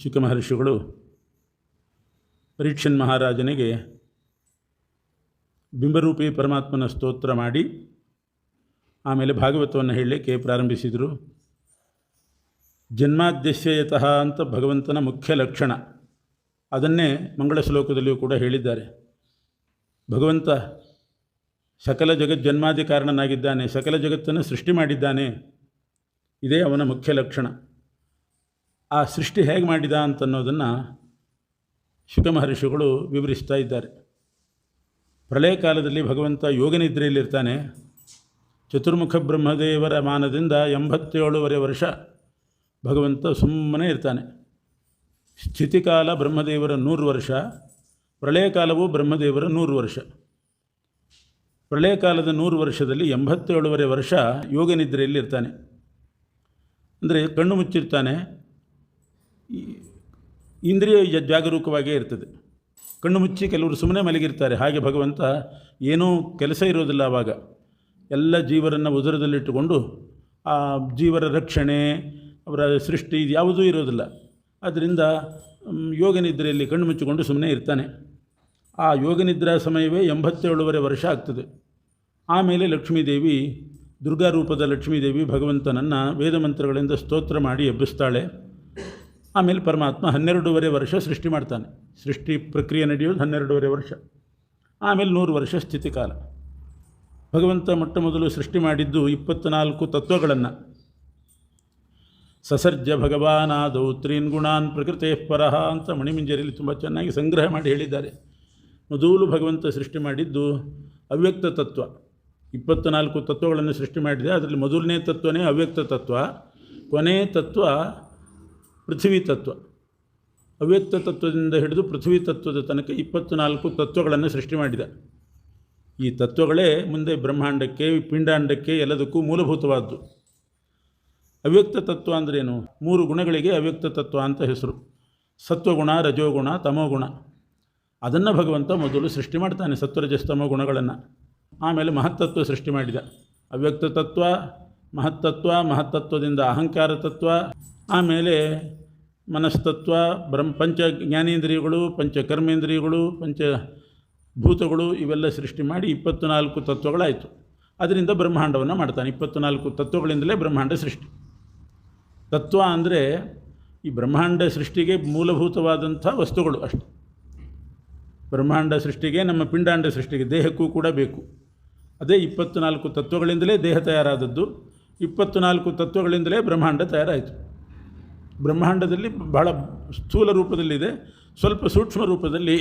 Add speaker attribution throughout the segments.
Speaker 1: ಶುಕ ಮಹರ್ಷಿಗಳು ಪರೀಕ್ಷನ್ ಮಹಾರಾಜನಿಗೆ ಬಿಂಬರೂಪಿ ಪರಮಾತ್ಮನ ಸ್ತೋತ್ರ ಮಾಡಿ ಆಮೇಲೆ ಭಾಗವತವನ್ನು ಹೇಳಲಿಕ್ಕೆ ಪ್ರಾರಂಭಿಸಿದರು. ಜನ್ಮಾದ್ಯಸ್ಯಯತಃ ಅಂತ ಭಗವಂತನ ಮುಖ್ಯ ಲಕ್ಷಣ, ಅದನ್ನೇ ಮಂಗಳ ಶ್ಲೋಕದಲ್ಲಿಯೂ ಕೂಡ ಹೇಳಿದ್ದಾರೆ. ಭಗವಂತ ಸಕಲ ಜಗಜ್ಜನ್ಮಾದಿ ಕಾರಣನಾಗಿದ್ದಾನೆ, ಸಕಲ ಜಗತ್ತನ್ನು ಸೃಷ್ಟಿ ಮಾಡಿದ್ದಾನೆ, ಇದೇ ಅವನ ಮುಖ್ಯ ಲಕ್ಷಣ. ಆ ಸೃಷ್ಟಿ ಹೇಗೆ ಮಾಡಿದ ಅಂತನ್ನೋದನ್ನು ಶುಕ ಮಹರ್ಷಿಗಳು ವಿವರಿಸ್ತಾ ಇದ್ದಾರೆ. ಪ್ರಳಯ ಕಾಲದಲ್ಲಿ ಭಗವಂತ ಯೋಗನಿದ್ರೆಯಲ್ಲಿರ್ತಾನೆ. ಚತುರ್ಮುಖ ಬ್ರಹ್ಮದೇವರ ಮಾನದಿಂದ 87 ವರ್ಷ ಭಗವಂತ ಸುಮ್ಮನೆ ಇರ್ತಾನೆ. ಸ್ಥಿತಿಕಾಲ ಬ್ರಹ್ಮದೇವರ 100 ವರ್ಷ, ಪ್ರಳಯ ಕಾಲವು ಬ್ರಹ್ಮದೇವರ 100 ವರ್ಷ. ಪ್ರಳಯ ಕಾಲದ 100 ವರ್ಷದಲ್ಲಿ 87 ವರ್ಷ ಯೋಗನಿದ್ರೆಯಲ್ಲಿರ್ತಾನೆ. ಅಂದರೆ ಕಣ್ಣು ಮುಚ್ಚಿರ್ತಾನೆ, ಇಂದ್ರಿಯ ಜಾಗರೂಕವಾಗೇ ಇರ್ತದೆ. ಕಣ್ಣು ಮುಚ್ಚಿ ಕೆಲವರು ಸುಮ್ಮನೆ ಮಲಗಿರ್ತಾರೆ. ಹಾಗೆ ಭಗವಂತ ಏನೂ ಕೆಲಸ ಇರೋದಿಲ್ಲ. ಆವಾಗ ಎಲ್ಲ ಜೀವರನ್ನು ಉದರದಲ್ಲಿಟ್ಟುಕೊಂಡು ಆ ಜೀವರ ರಕ್ಷಣೆ, ಅವರ ಸೃಷ್ಟಿ ಇದು ಯಾವುದೂ ಇರೋದಿಲ್ಲ. ಆದ್ದರಿಂದ ಯೋಗನಿದ್ರೆಯಲ್ಲಿ ಕಣ್ಣು ಮುಚ್ಚಿಕೊಂಡು ಸುಮ್ಮನೆ ಇರ್ತಾನೆ. ಆ ಯೋಗನಿದ್ರಾ ಸಮಯವೇ 87 ವರ್ಷ ಆಗ್ತದೆ. ಆಮೇಲೆ ಲಕ್ಷ್ಮೀದೇವಿ, ದುರ್ಗಾ ರೂಪದ ಲಕ್ಷ್ಮೀದೇವಿ ಭಗವಂತನನ್ನು ವೇದ ಮಂತ್ರಗಳಿಂದ ಸ್ತೋತ್ರ ಮಾಡಿ ಎಬ್ಬಿಸ್ತಾಳೆ. ಆಮೇಲೆ ಪರಮಾತ್ಮ 12 ವರ್ಷ ಸೃಷ್ಟಿ ಮಾಡ್ತಾನೆ. ಸೃಷ್ಟಿ ಪ್ರಕ್ರಿಯೆ ನಡೆಯೋದು 12 ವರ್ಷ. ಆಮೇಲೆ 100 ವರ್ಷ ಸ್ಥಿತಿಕಾಲ. ಭಗವಂತ ಮೊಟ್ಟ ಮೊದಲು ಸೃಷ್ಟಿ ಮಾಡಿದ್ದು 24 ತತ್ವಗಳನ್ನು. ಸಸರ್ಜ ಭಗವಾನಾದೌ ತ್ರೀನ್ ಗುಣಾನ್ ಪ್ರಕೃತೆ ಪರಃ ಅಂತ ಮಣಿಮಂಜರಿಯಲ್ಲಿ ತುಂಬ ಚೆನ್ನಾಗಿ ಸಂಗ್ರಹ ಮಾಡಿ ಹೇಳಿದ್ದಾರೆ. ಮೊದಲು ಭಗವಂತ ಸೃಷ್ಟಿ ಮಾಡಿದ್ದು ಅವ್ಯಕ್ತ ತತ್ವ. 24 ತತ್ವಗಳನ್ನು ಸೃಷ್ಟಿ ಮಾಡಿದೆ. ಅದರಲ್ಲಿ ಮೊದಲನೇ ತತ್ವನೇ ಅವ್ಯಕ್ತ ತತ್ವ, ಕೊನೆ ತತ್ವ ಪೃಥ್ವಿ ತತ್ವ. ಅವ್ಯಕ್ತ ತತ್ವದಿಂದ ಹಿಡಿದು ಪೃಥ್ವಿ ತತ್ವದ ತನಕ 24 ತತ್ವಗಳನ್ನು ಸೃಷ್ಟಿ ಮಾಡಿದ. ಈ ತತ್ವಗಳೇ ಮುಂದೆ ಬ್ರಹ್ಮಾಂಡಕ್ಕೆ, ಪಿಂಡಾಂಡಕ್ಕೆ ಎಲ್ಲದಕ್ಕೂ ಮೂಲಭೂತವಾದ್ದು. ಅವ್ಯಕ್ತ ತತ್ವ ಅಂದ್ರೇನು? 3 ಗುಣಗಳಿಗೆ ಅವ್ಯಕ್ತ ತತ್ವ ಅಂತ ಹೆಸರು. ಸತ್ವಗುಣ, ರಜೋಗುಣ, ತಮೋಗುಣ. ಅದನ್ನು ಭಗವಂತ ಮೊದಲು ಸೃಷ್ಟಿ ಮಾಡ್ತಾನೆ, ಸತ್ವರಜಸ್ತಮೋ ಗುಣಗಳನ್ನು. ಆಮೇಲೆ ಮಹತ್ತತ್ವ ಸೃಷ್ಟಿ ಮಾಡಿದ. ಅವ್ಯಕ್ತ ತತ್ವ, ಮಹತ್ತತ್ವ, ಮಹತ್ತತ್ವದಿಂದ ಅಹಂಕಾರ ತತ್ವ, ಆಮೇಲೆ ಮನಸ್ತತ್ವ, ಪಂಚ ಜ್ಞಾನೇಂದ್ರಿಯಗಳು, ಪಂಚ ಕರ್ಮೇಂದ್ರಿಯಗಳು, ಪಂಚಭೂತಗಳು, ಇವೆಲ್ಲ ಸೃಷ್ಟಿ ಮಾಡಿ 24 ತತ್ವಗಳಾಯಿತು. ಅದರಿಂದ ಬ್ರಹ್ಮಾಂಡವನ್ನು ಮಾಡ್ತಾನೆ. 24 ತತ್ವಗಳಿಂದಲೇ ಬ್ರಹ್ಮಾಂಡ ಸೃಷ್ಟಿ. ತತ್ವ ಅಂದರೆ ಈ ಬ್ರಹ್ಮಾಂಡ ಸೃಷ್ಟಿಗೆ ಮೂಲಭೂತವಾದಂಥ ವಸ್ತುಗಳು ಅಷ್ಟೆ. ಬ್ರಹ್ಮಾಂಡ ಸೃಷ್ಟಿಗೆ, ನಮ್ಮ ಪಿಂಡಾಂಡ ಸೃಷ್ಟಿಗೆ, ದೇಹಕ್ಕೂ ಕೂಡ ಬೇಕು. ಅದೇ 24 ತತ್ವಗಳಿಂದಲೇ ದೇಹ ತಯಾರಾದದ್ದು. 24 ತತ್ವಗಳಿಂದಲೇ ಬ್ರಹ್ಮಾಂಡ ತಯಾರಾಯಿತು. ಬ್ರಹ್ಮಾಂಡದಲ್ಲಿ ಬಹಳ ಸ್ಥೂಲ ರೂಪದಲ್ಲಿದೆ, ಸ್ವಲ್ಪ ಸೂಕ್ಷ್ಮ ರೂಪದಲ್ಲಿ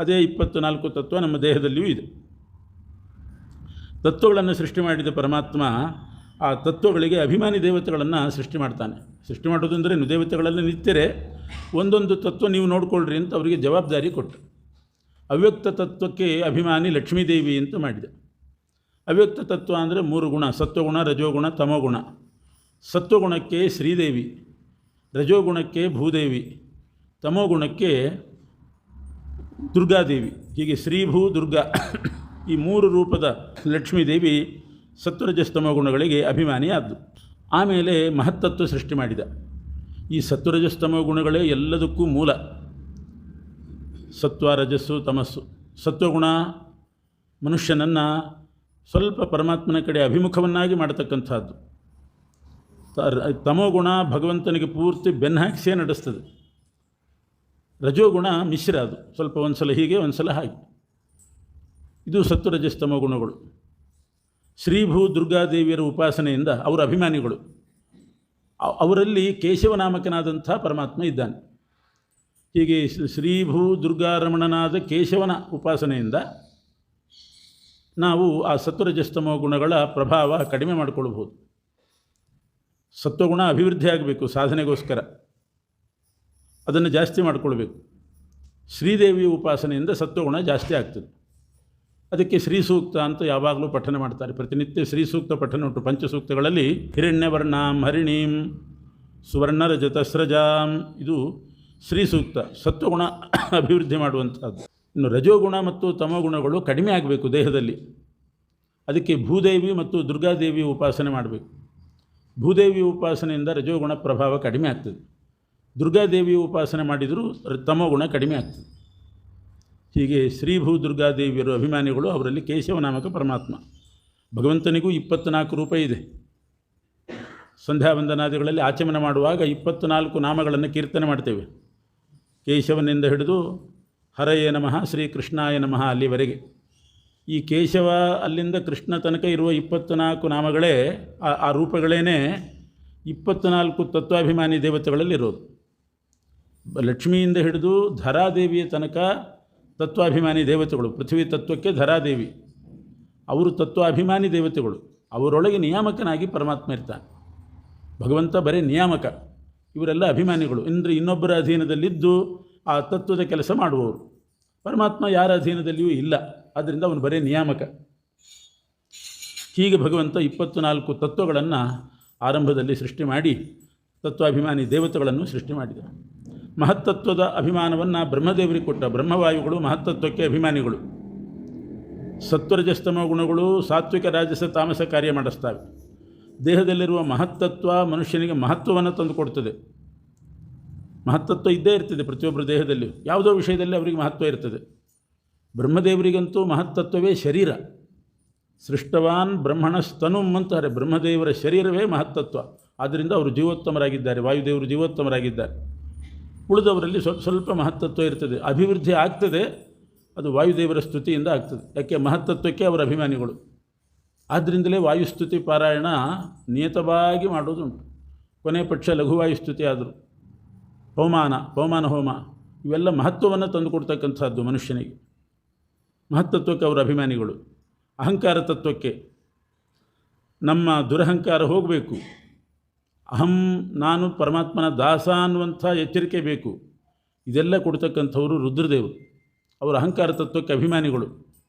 Speaker 1: ಅದೇ 24 ತತ್ವ ನಮ್ಮ ದೇಹದಲ್ಲಿಯೂ ಇದೆ. ತತ್ವಗಳನ್ನು ಸೃಷ್ಟಿ ಮಾಡಿದ ಪರಮಾತ್ಮ ಆ ತತ್ವಗಳಿಗೆ ಅಭಿಮಾನಿ ದೇವತೆಗಳನ್ನು ಸೃಷ್ಟಿ ಮಾಡ್ತಾನೆ. ಸೃಷ್ಟಿ ಮಾಡೋದಂದರೆ ದೇವತೆಗಳಲ್ಲಿ ನಿತ್ಯರೇ ಒಂದೊಂದು ತತ್ವ ನೀವು ನೋಡಿಕೊಳ್ಳ್ರಿ ಅಂತ ಅವರಿಗೆ ಜವಾಬ್ದಾರಿ ಕೊಟ್ಟು, ಅವ್ಯಕ್ತ ತತ್ವಕ್ಕೆ ಅಭಿಮಾನಿ ಲಕ್ಷ್ಮೀದೇವಿ ಅಂತ ಮಾಡಿದೆ. ಅವ್ಯಕ್ತ ತತ್ವ ಅಂದರೆ 3 ಗುಣ: ಸತ್ವಗುಣ, ರಜೋಗುಣ, ತಮೋಗುಣ. ಸತ್ವಗುಣಕ್ಕೆ ಶ್ರೀದೇವಿ, ರಜೋಗುಣಕ್ಕೆ ಭೂದೇವಿ, ತಮೋಗುಣಕ್ಕೆ ದುರ್ಗಾದೇವಿ. ಹೀಗೆ ಶ್ರೀಭೂ ದುರ್ಗಾ ಈ 3 ರೂಪದ ಲಕ್ಷ್ಮೀದೇವಿ ಸತ್ವರಜಸ್ತಮ ಗುಣಗಳಿಗೆ ಅಭಿಮಾನಿಯಾದ್ದು. ಆಮೇಲೆ ಮಹತ್ತತ್ವ ಸೃಷ್ಟಿ ಮಾಡಿದ. ಈ ಸತ್ವರಜಸ್ತಮ ಗುಣಗಳೇ ಎಲ್ಲದಕ್ಕೂ ಮೂಲ. ಸತ್ವ, ರಜಸ್ಸು, ತಮಸ್ಸು. ಸತ್ವಗುಣ ಮನುಷ್ಯನನ್ನು ಸ್ವಲ್ಪ ಪರಮಾತ್ಮನ ಕಡೆ ಅಭಿಮುಖವನ್ನಾಗಿ ಮಾಡತಕ್ಕಂಥದ್ದು. ತಮೋಗುಣ ಭಗವಂತನಿಗೆ ಪೂರ್ತಿ ಬೆನ್ನು ಹಾಕಿಸೇ ನಡೆಸ್ತದೆ. ರಜೋಗುಣ ಮಿಶ್ರ, ಅದು ಸ್ವಲ್ಪ ಒಂದು ಸಲ ಹೀಗೆ ಒಂದು ಸಲ ಹಾಗೆ. ಇದು ಸತ್ವರಜಸ್ತಮ ಗುಣಗಳು. ಶ್ರೀಭೂ ದುರ್ಗಾದೇವಿಯರ ಉಪಾಸನೆಯಿಂದ ಅವರ ಅಭಿಮಾನಿಗಳು, ಅವರಲ್ಲಿ ಕೇಶವನಾಮಕನಾದಂಥ ಪರಮಾತ್ಮ ಇದ್ದಾನೆ. ಹೀಗೆ ಶ್ರೀಭೂ ದುರ್ಗಾರಮಣನಾದ ಕೇಶವನ ಉಪಾಸನೆಯಿಂದ ನಾವು ಆ ಸತ್ವರಜಸ್ತಮ ಗುಣಗಳ ಪ್ರಭಾವ ಕಡಿಮೆ ಮಾಡಿಕೊಳ್ಬೋದು. ಸತ್ವಗುಣ ಅಭಿವೃದ್ಧಿ ಆಗಬೇಕು ಸಾಧನೆಗೋಸ್ಕರ, ಅದನ್ನು ಜಾಸ್ತಿ ಮಾಡಿಕೊಳ್ಬೇಕು. ಶ್ರೀದೇವಿ ಉಪಾಸನೆಯಿಂದ ಸತ್ವಗುಣ ಜಾಸ್ತಿ ಆಗ್ತದೆ. ಅದಕ್ಕೆ ಶ್ರೀ ಸೂಕ್ತ ಅಂತ ಯಾವಾಗಲೂ ಪಠನೆ ಮಾಡ್ತಾರೆ. ಪ್ರತಿನಿತ್ಯ ಶ್ರೀ ಸೂಕ್ತ ಪಠನೆ ಉಂಟು. ಪಂಚಸೂಕ್ತಗಳಲ್ಲಿ ಹಿರಣ್ಯವರ್ಣಾಂ ಹರಿಣೀಂ ಸುವರ್ಣರಜತಸ್ರಜಾಂ, ಇದು ಶ್ರೀ ಸೂಕ್ತ, ಸತ್ವಗುಣ ಅಭಿವೃದ್ಧಿ ಮಾಡುವಂಥದ್ದು. ಇನ್ನು ರಜೋಗುಣ ಮತ್ತು ತಮೋಗುಣಗಳು ಕಡಿಮೆ ಆಗಬೇಕು ದೇಹದಲ್ಲಿ. ಅದಕ್ಕೆ ಭೂದೇವಿ ಮತ್ತು ದುರ್ಗಾದೇವಿ ಉಪಾಸನೆ ಮಾಡಬೇಕು. ಭೂದೇವಿ ಉಪಾಸನೆಯಿಂದ ರಜೋಗುಣ ಪ್ರಭಾವ ಕಡಿಮೆ ಆಗ್ತದೆ. ದುರ್ಗಾದೇವಿಯ ಉಪಾಸನೆ ಮಾಡಿದರೂ ತಮೋಗುಣ ಕಡಿಮೆ ಆಗ್ತದೆ. ಹೀಗೆ ಶ್ರೀಭೂ ದುರ್ಗಾದೇವಿಯರು ಅಭಿಮಾನಿಗಳು, ಅವರಲ್ಲಿ ಕೇಶವ ನಾಮಕ ಪರಮಾತ್ಮ. ಭಗವಂತನಿಗೂ 24 ರೂಪ ಇದೆ. ಸಂಧ್ಯಾವಂದನಾದಿಗಳಲ್ಲಿ ಆಚಮನ ಮಾಡುವಾಗ 24 ನಾಮಗಳನ್ನು ಕೀರ್ತನೆ ಮಾಡ್ತೇವೆ. ಕೇಶವನಿಂದ ಹಿಡಿದು ಹರಯೇ ನಮಃ, ಶ್ರೀಕೃಷ್ಣಾಯ ನಮಃ ಅಲ್ಲಿವರೆಗೆ. ಈ ಕೇಶವ ಅಲ್ಲಿಂದ ಕೃಷ್ಣ ತನಕ ಇರುವ 24 ನಾಮಗಳೇ, ಆ ರೂಪಗಳೇ 24 ತತ್ವಾಭಿಮಾನಿ ದೇವತೆಗಳಲ್ಲಿರೋದು. ಲಕ್ಷ್ಮಿಯಿಂದ ಹಿಡಿದು ಧರಾದೇವಿಯ ತನಕ ತತ್ವಾಭಿಮಾನಿ ದೇವತೆಗಳು. ಪೃಥ್ವಿ ತತ್ವಕ್ಕೆ ಧರಾದೇವಿ, ಅವರು ತತ್ವಾಭಿಮಾನಿ ದೇವತೆಗಳು. ಅವರೊಳಗೆ ನಿಯಾಮಕನಾಗಿ ಪರಮಾತ್ಮ ಇರ್ತಾನೆ. ಭಗವಂತ ಬರೀ ನಿಯಾಮಕ, ಇವರೆಲ್ಲ ಅಭಿಮಾನಿಗಳು. ಇನ್ನೊಬ್ಬರ ಅಧೀನದಲ್ಲಿದ್ದು ಆ ತತ್ವದ ಕೆಲಸ ಮಾಡುವವರು. ಪರಮಾತ್ಮ ಯಾರ ಅಧೀನದಲ್ಲಿಯೂ ಇಲ್ಲ, ಆದ್ದರಿಂದ ಅವನು ಬರೀ ನಿಯಾಮಕ. ಹೀಗೆ ಭಗವಂತ 24 ತತ್ವಗಳನ್ನು ಆರಂಭದಲ್ಲಿ ಸೃಷ್ಟಿ ಮಾಡಿ ತತ್ವಾಭಿಮಾನಿ ದೇವತೆಗಳನ್ನು ಸೃಷ್ಟಿ ಮಾಡಿದ. ಮಹತ್ತತ್ವದ ಅಭಿಮಾನವನ್ನು ಬ್ರಹ್ಮದೇವರಿಗೆ ಕೊಟ್ಟ. ಬ್ರಹ್ಮವಾಯುಗಳು ಮಹತ್ತತ್ವಕ್ಕೆ ಅಭಿಮಾನಿಗಳು. ಸತ್ವರಜಸ್ತಮ ಗುಣಗಳು ಸಾತ್ವಿಕ ರಾಜಸ ತಾಮಸ ಕಾರ್ಯ ಮಾಡಿಸ್ತವೆ. ದೇಹದಲ್ಲಿರುವ ಮಹತ್ತತ್ವ ಮನುಷ್ಯನಿಗೆ ಮಹತ್ವವನ್ನು ತಂದುಕೊಡ್ತದೆ. ಮಹತ್ತತ್ವ ಇದ್ದೇ ಇರ್ತದೆ ಪ್ರತಿಯೊಬ್ಬರ ದೇಹದಲ್ಲಿ, ಯಾವುದೋ ವಿಷಯದಲ್ಲಿ ಅವರಿಗೆ ಮಹತ್ವ ಇರ್ತದೆ. ಬ್ರಹ್ಮದೇವರಿಗಂತೂ ಮಹತ್ತತ್ವವೇ ಶರೀರ. ಸೃಷ್ಟವಾನ್ ಬ್ರಹ್ಮಣಸ್ತನುಂ ಅಂತಾರೆ. ಬ್ರಹ್ಮದೇವರ ಶರೀರವೇ ಮಹತ್ತತ್ವ. ಆದ್ದರಿಂದ ಅವರು ಜೀವೋತ್ತಮರಾಗಿದ್ದಾರೆ, ವಾಯುದೇವರು ಜೀವೋತ್ತಮರಾಗಿದ್ದಾರೆ. ಉಳಿದವರಲ್ಲಿ ಸ್ವಲ್ಪ ಮಹತ್ತತ್ವ ಇರ್ತದೆ, ಅಭಿವೃದ್ಧಿ ಆಗ್ತದೆ. ಅದು ವಾಯುದೇವರ ಸ್ತುತಿಯಿಂದ ಆಗ್ತದೆ. ಯಾಕೆ? ಮಹತ್ತತ್ವಕ್ಕೆ ಅವರ ಅಭಿಮಾನಿಗಳು. ಆದ್ದರಿಂದಲೇ ವಾಯುಸ್ತುತಿ ಪಾರಾಯಣ ನಿಯತವಾಗಿ ಮಾಡೋದುಂಟು. ಕೊನೆ ಪಕ್ಷ ಲಘುವಾಯುಸ್ತುತಿ ಆದರೂ ಪವಮಾನ ಹೋಮ ಇವೆಲ್ಲ ಮಹತ್ವವನ್ನು ತಂದುಕೊಡ್ತಕ್ಕಂಥದ್ದು ಮನುಷ್ಯನಿಗೆ. ಮಹತ್ತತ್ವಕ್ಕೆ ಅವರ ಅಭಿಮಾನಿಗಳು. ಅಹಂಕಾರ ತತ್ವಕ್ಕೆ ನಮ್ಮ ದುರಹಂಕಾರ ಹೋಗಬೇಕು. ನಾನು ಪರಮಾತ್ಮನ ದಾಸ ಅನ್ನುವಂಥ ಎಚ್ಚರಿಕೆ ಬೇಕು. ಇದೆಲ್ಲ ಕೊಡ್ತಕ್ಕಂಥವರು ರುದ್ರದೇವರು. ಅವರು ಅಹಂಕಾರ ತತ್ವಕ್ಕೆ ಅಭಿಮಾನಿಗಳು.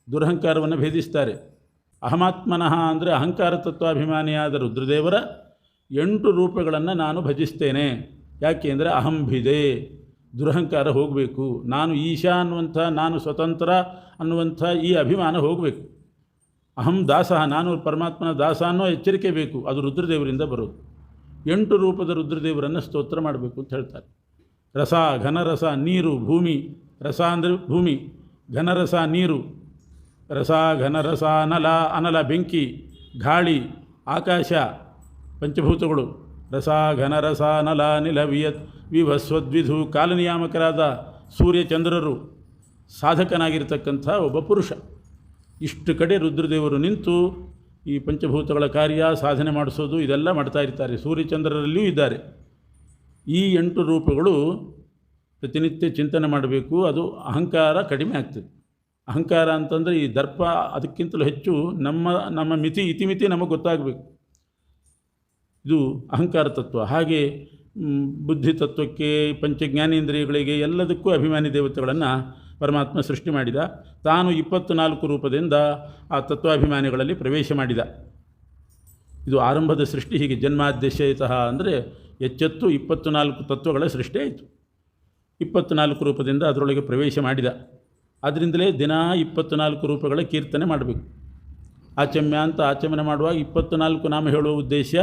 Speaker 1: ದುರಹಂಕಾರವನ್ನು ಭೇದಿಸ್ತಾರೆ. ಅಹಮಾತ್ಮನಃ ಅಂದರೆ ಅಹಂಕಾರ ತತ್ವಾಭಿಮಾನಿಯಾದ ರುದ್ರದೇವರ 8 ರೂಪಗಳನ್ನು ನಾನು ಭಜಿಸ್ತೇನೆ. ಯಾಕೆ ಅಂದರೆ ಅಹಂಭಿದೆ, ದುರಹಂಕಾರ ಹೋಗಬೇಕು. ನಾನು ಈಶಾ ಅನ್ನುವಂಥ, ನಾನು ಸ್ವತಂತ್ರ ಅನ್ನುವಂಥ ಈ ಅಭಿಮಾನ ಹೋಗಬೇಕು. ಅಹಂ ದಾಸ, ನಾನು ಪರಮಾತ್ಮನ ದಾಸ ಅನ್ನೋ ಎಚ್ಚರಿಕೆ ಬೇಕು. ಅದು ರುದ್ರದೇವರಿಂದ ಬರೋದು. 8 ರೂಪದ ರುದ್ರದೇವರನ್ನು ಸ್ತೋತ್ರ ಮಾಡಬೇಕು ಅಂತ ಹೇಳ್ತಾರೆ. ರಸ, ಘನರಸ, ನೀರು, ಭೂಮಿ. ರಸ ಅಂದರೆ ಭೂಮಿ, ಘನರಸ ನೀರು, ರಸ ಘನರಸ ಅನಲ ಬೆಂಕಿ, ಗಾಳಿ, ಆಕಾಶ, ಪಂಚಭೂತಗಳು. ರಸ ಘನರಸ ಅನಲ ನಿಲ ವಿಭಸ್ವದ್ವಿಧು ಕಾಲನಿಯಾಮಕರಾದ ಸೂರ್ಯಚಂದ್ರರು, ಸಾಧಕನಾಗಿರ್ತಕ್ಕಂಥ ಒಬ್ಬ ಪುರುಷ. ಇಷ್ಟು ಕಡೆ ರುದ್ರದೇವರು ನಿಂತು ಈ ಪಂಚಭೂತಗಳ ಕಾರ್ಯ ಸಾಧನೆ ಮಾಡಿಸೋದು ಇದೆಲ್ಲ ಮಾಡ್ತಾ ಇರ್ತಾರೆ. ಸೂರ್ಯಚಂದ್ರರಲ್ಲಿಯೂ ಇದ್ದಾರೆ. ಈ 8 ರೂಪಗಳು ಪ್ರತಿನಿತ್ಯ ಚಿಂತನೆ ಮಾಡಬೇಕು. ಅದು ಅಹಂಕಾರ ಕಡಿಮೆ ಆಗ್ತದೆ. ಅಹಂಕಾರ ಅಂತಂದರೆ ಈ ದರ್ಪ, ಅದಕ್ಕಿಂತಲೂ ಹೆಚ್ಚು ನಮ್ಮ ಇತಿಮಿತಿ ನಮಗೆ ಗೊತ್ತಾಗಬೇಕು. ಇದು ಅಹಂಕಾರ ತತ್ವ. ಹಾಗೆ ಬುದ್ಧಿ ತತ್ವಕ್ಕೆ, ಪಂಚಜ್ಞಾನೇಂದ್ರಿಯಗಳಿಗೆ ಎಲ್ಲದಕ್ಕೂ ಅಭಿಮಾನಿ ದೇವತೆಗಳನ್ನು ಪರಮಾತ್ಮ ಸೃಷ್ಟಿ ಮಾಡಿದ. ತಾನು 24 ರೂಪದಿಂದ ಆ ತತ್ವಾಭಿಮಾನಿಗಳಲ್ಲಿ ಪ್ರವೇಶ ಮಾಡಿದ. ಇದು ಆರಂಭದ ಸೃಷ್ಟಿ. ಹೀಗೆ ಜನ್ಮಾದ್ಯಶಯತಃ ಅಂದರೆ ಎಚ್ಚೆತ್ತು 24 ತತ್ವಗಳ ಸೃಷ್ಟಿ ಆಯಿತು. 24 ರೂಪದಿಂದ ಅದರೊಳಗೆ ಪ್ರವೇಶ ಮಾಡಿದ. ಆದ್ದರಿಂದಲೇ ದಿನ 24 ರೂಪಗಳ ಕೀರ್ತನೆ ಮಾಡಬೇಕು. ಆಚಮ್ಯ ಅಂತ ಆಚಮನ ಮಾಡುವಾಗ 24 ನಾಮ ಹೇಳುವ ಉದ್ದೇಶ,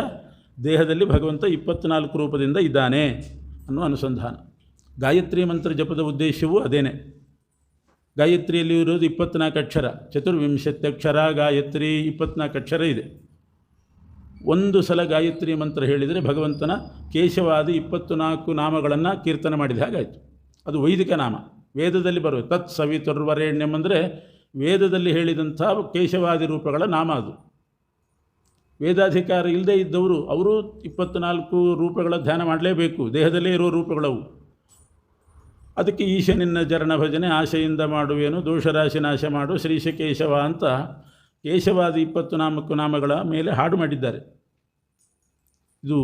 Speaker 1: ದೇಹದಲ್ಲಿ ಭಗವಂತ 24 ರೂಪದಿಂದ ಇದ್ದಾನೆ ಅನ್ನೋ ಅನುಸಂಧಾನ. ಗಾಯತ್ರಿ ಮಂತ್ರ ಜಪದ ಉದ್ದೇಶವೂ ಅದೇನೆ. ಗಾಯತ್ರಿಯಲ್ಲಿ ಇರೋದು 24 ಅಕ್ಷರ, 24 ಅಕ್ಷರ ಗಾಯತ್ರಿ, 24 ಅಕ್ಷರ ಇದೆ. ಒಂದು ಸಲ ಗಾಯತ್ರಿ ಮಂತ್ರ ಹೇಳಿದರೆ ಭಗವಂತನ ಕೇಶವಾದಿ 24 ನಾಮಗಳನ್ನು ಕೀರ್ತನೆ ಮಾಡಿದ ಹಾಗಾಯಿತು. ಅದು ವೈದಿಕ ನಾಮ, ವೇದದಲ್ಲಿ ಬರುವುದು. ತತ್ ಸವಿತುರ್ವರೆಣ್ಯಂ ಅಂದರೆ ವೇದದಲ್ಲಿ ಹೇಳಿದಂಥ ಕೇಶವಾದಿ ರೂಪಗಳ ನಾಮ ಅದು. ವೇದಾಧಿಕಾರ ಇಲ್ಲದೇ ಇದ್ದವರು ಅವರು 24 ರೂಪಗಳ ಧ್ಯಾನ ಮಾಡಲೇಬೇಕು. ದೇಹದಲ್ಲೇ ಇರುವ ರೂಪಗಳವು. ಅದಕ್ಕೆ ಈಶನಿನ್ನ ಚರಣ ಭಜನೆ ಆಶೆಯಿಂದ ಮಾಡುವೇನು, ದೋಷರಾಶಿ ನಾಶ ಮಾಡು ಶ್ರೀಶ ಕೇಶವ ಅಂತ ಕೇಶವಾದಿ 24 ನಾಮಗಳ ಮೇಲೆ ಹಾಡು ಮಾಡಿದ್ದಾರೆ. ಇದು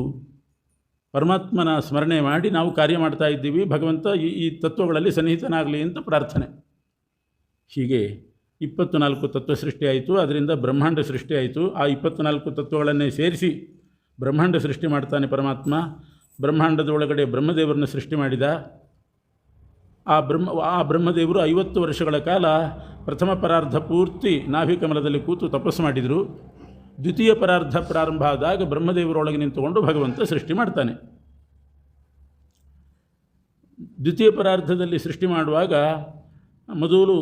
Speaker 1: ಪರಮಾತ್ಮನ ಸ್ಮರಣೆ ಮಾಡಿ ನಾವು ಕಾರ್ಯ ಮಾಡ್ತಾ ಇದ್ದೀವಿ. ಭಗವಂತ ಈ ತತ್ವಗಳಲ್ಲಿ ಸನ್ನಿಹಿತನಾಗಲಿ ಅಂತ ಪ್ರಾರ್ಥನೆ. ಹೀಗೆ 24 ತತ್ವ ಸೃಷ್ಟಿಯಾಯಿತು. ಅದರಿಂದ ಬ್ರಹ್ಮಾಂಡ ಸೃಷ್ಟಿಯಾಯಿತು. ಆ 24 ತತ್ವಗಳನ್ನೇ ಸೇರಿಸಿ ಬ್ರಹ್ಮಾಂಡ ಸೃಷ್ಟಿ ಮಾಡ್ತಾನೆ ಪರಮಾತ್ಮ. ಬ್ರಹ್ಮಾಂಡದ ಒಳಗಡೆ ಬ್ರಹ್ಮದೇವರನ್ನು ಸೃಷ್ಟಿ ಮಾಡಿದ. ಆ ಬ್ರಹ್ಮದೇವರು 50 ವರ್ಷಗಳ ಕಾಲ ಪ್ರಥಮ ಪರಾರ್ಧ ಪೂರ್ತಿ ನಾಭಿಕಮಲದಲ್ಲಿ ಕೂತು ತಪಸ್ಸು ಮಾಡಿದರು. ದ್ವಿತೀಯ ಪರಾರ್ಧ ಪ್ರಾರಂಭ ಆದಾಗ ಬ್ರಹ್ಮದೇವರೊಳಗೆ ನಿಂತುಕೊಂಡು ಭಗವಂತ ಸೃಷ್ಟಿ ಮಾಡ್ತಾನೆ. ದ್ವಿತೀಯ ಪರಾರ್ಧದಲ್ಲಿ ಸೃಷ್ಟಿ ಮಾಡುವಾಗ ಮೊದಲು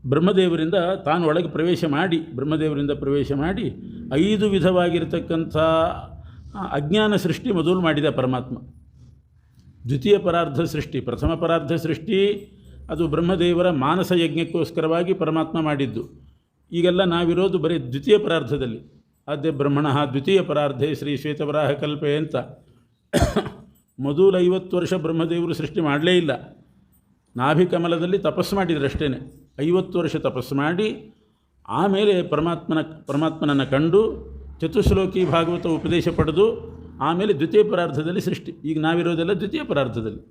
Speaker 1: ಬ್ರಹ್ಮದೇವರಿಂದ ತಾನು ಒಳಗೆ ಬ್ರಹ್ಮದೇವರಿಂದ ಪ್ರವೇಶ ಮಾಡಿ 5 ವಿಧವಾಗಿರತಕ್ಕಂಥ ಅಜ್ಞಾನ ಸೃಷ್ಟಿ ಮೊದಲು ಮಾಡಿದ ಪರಮಾತ್ಮ. ದ್ವಿತೀಯ ಪರಾರ್ಧ ಸೃಷ್ಟಿ, ಪ್ರಥಮ ಪರಾರ್ಧ ಸೃಷ್ಟಿ ಅದು ಬ್ರಹ್ಮದೇವರ ಮಾನಸ ಯಜ್ಞಕ್ಕೋಸ್ಕರವಾಗಿ ಪರಮಾತ್ಮ ಮಾಡಿದ್ದು. ಈಗೆಲ್ಲ ನಾವಿರೋದು ಬರೀ ದ್ವಿತೀಯ ಪರಾರ್ಧದಲ್ಲಿ. ಆದ್ಯ ಬ್ರಹ್ಮಣ ದ್ವಿತೀಯ ಪರಾರ್ಧೆ ಶ್ರೀ ಶ್ವೇತವರಾಹ ಕಲ್ಪೆ ಅಂತ. ಮೊದಲು 50 ವರ್ಷ ಬ್ರಹ್ಮದೇವರು ಸೃಷ್ಟಿ ಮಾಡಲೇ ಇಲ್ಲ. ನಾಭಿಕಮಲದಲ್ಲಿ ತಪಸ್ಸು ಮಾಡಿದ್ರು ಅಷ್ಟೇ. 50 ವರ್ಷ ತಪಸ್ಸು ಮಾಡಿ ಆಮೇಲೆ ಪರಮಾತ್ಮನನ್ನು ಕಂಡು ಚತುಶ್ಲೋಕಿ ಭಾಗವತ ಉಪದೇಶ ಪಡೆದು ಆಮೇಲೆ ದ್ವಿತೀಯ ಪರಾರ್ಧದಲ್ಲಿ ಸೃಷ್ಟಿ. ಈಗ ನಾವಿರೋದೆಲ್ಲ ದ್ವಿತೀಯ ಪರಾರ್ಧದಲ್ಲಿ.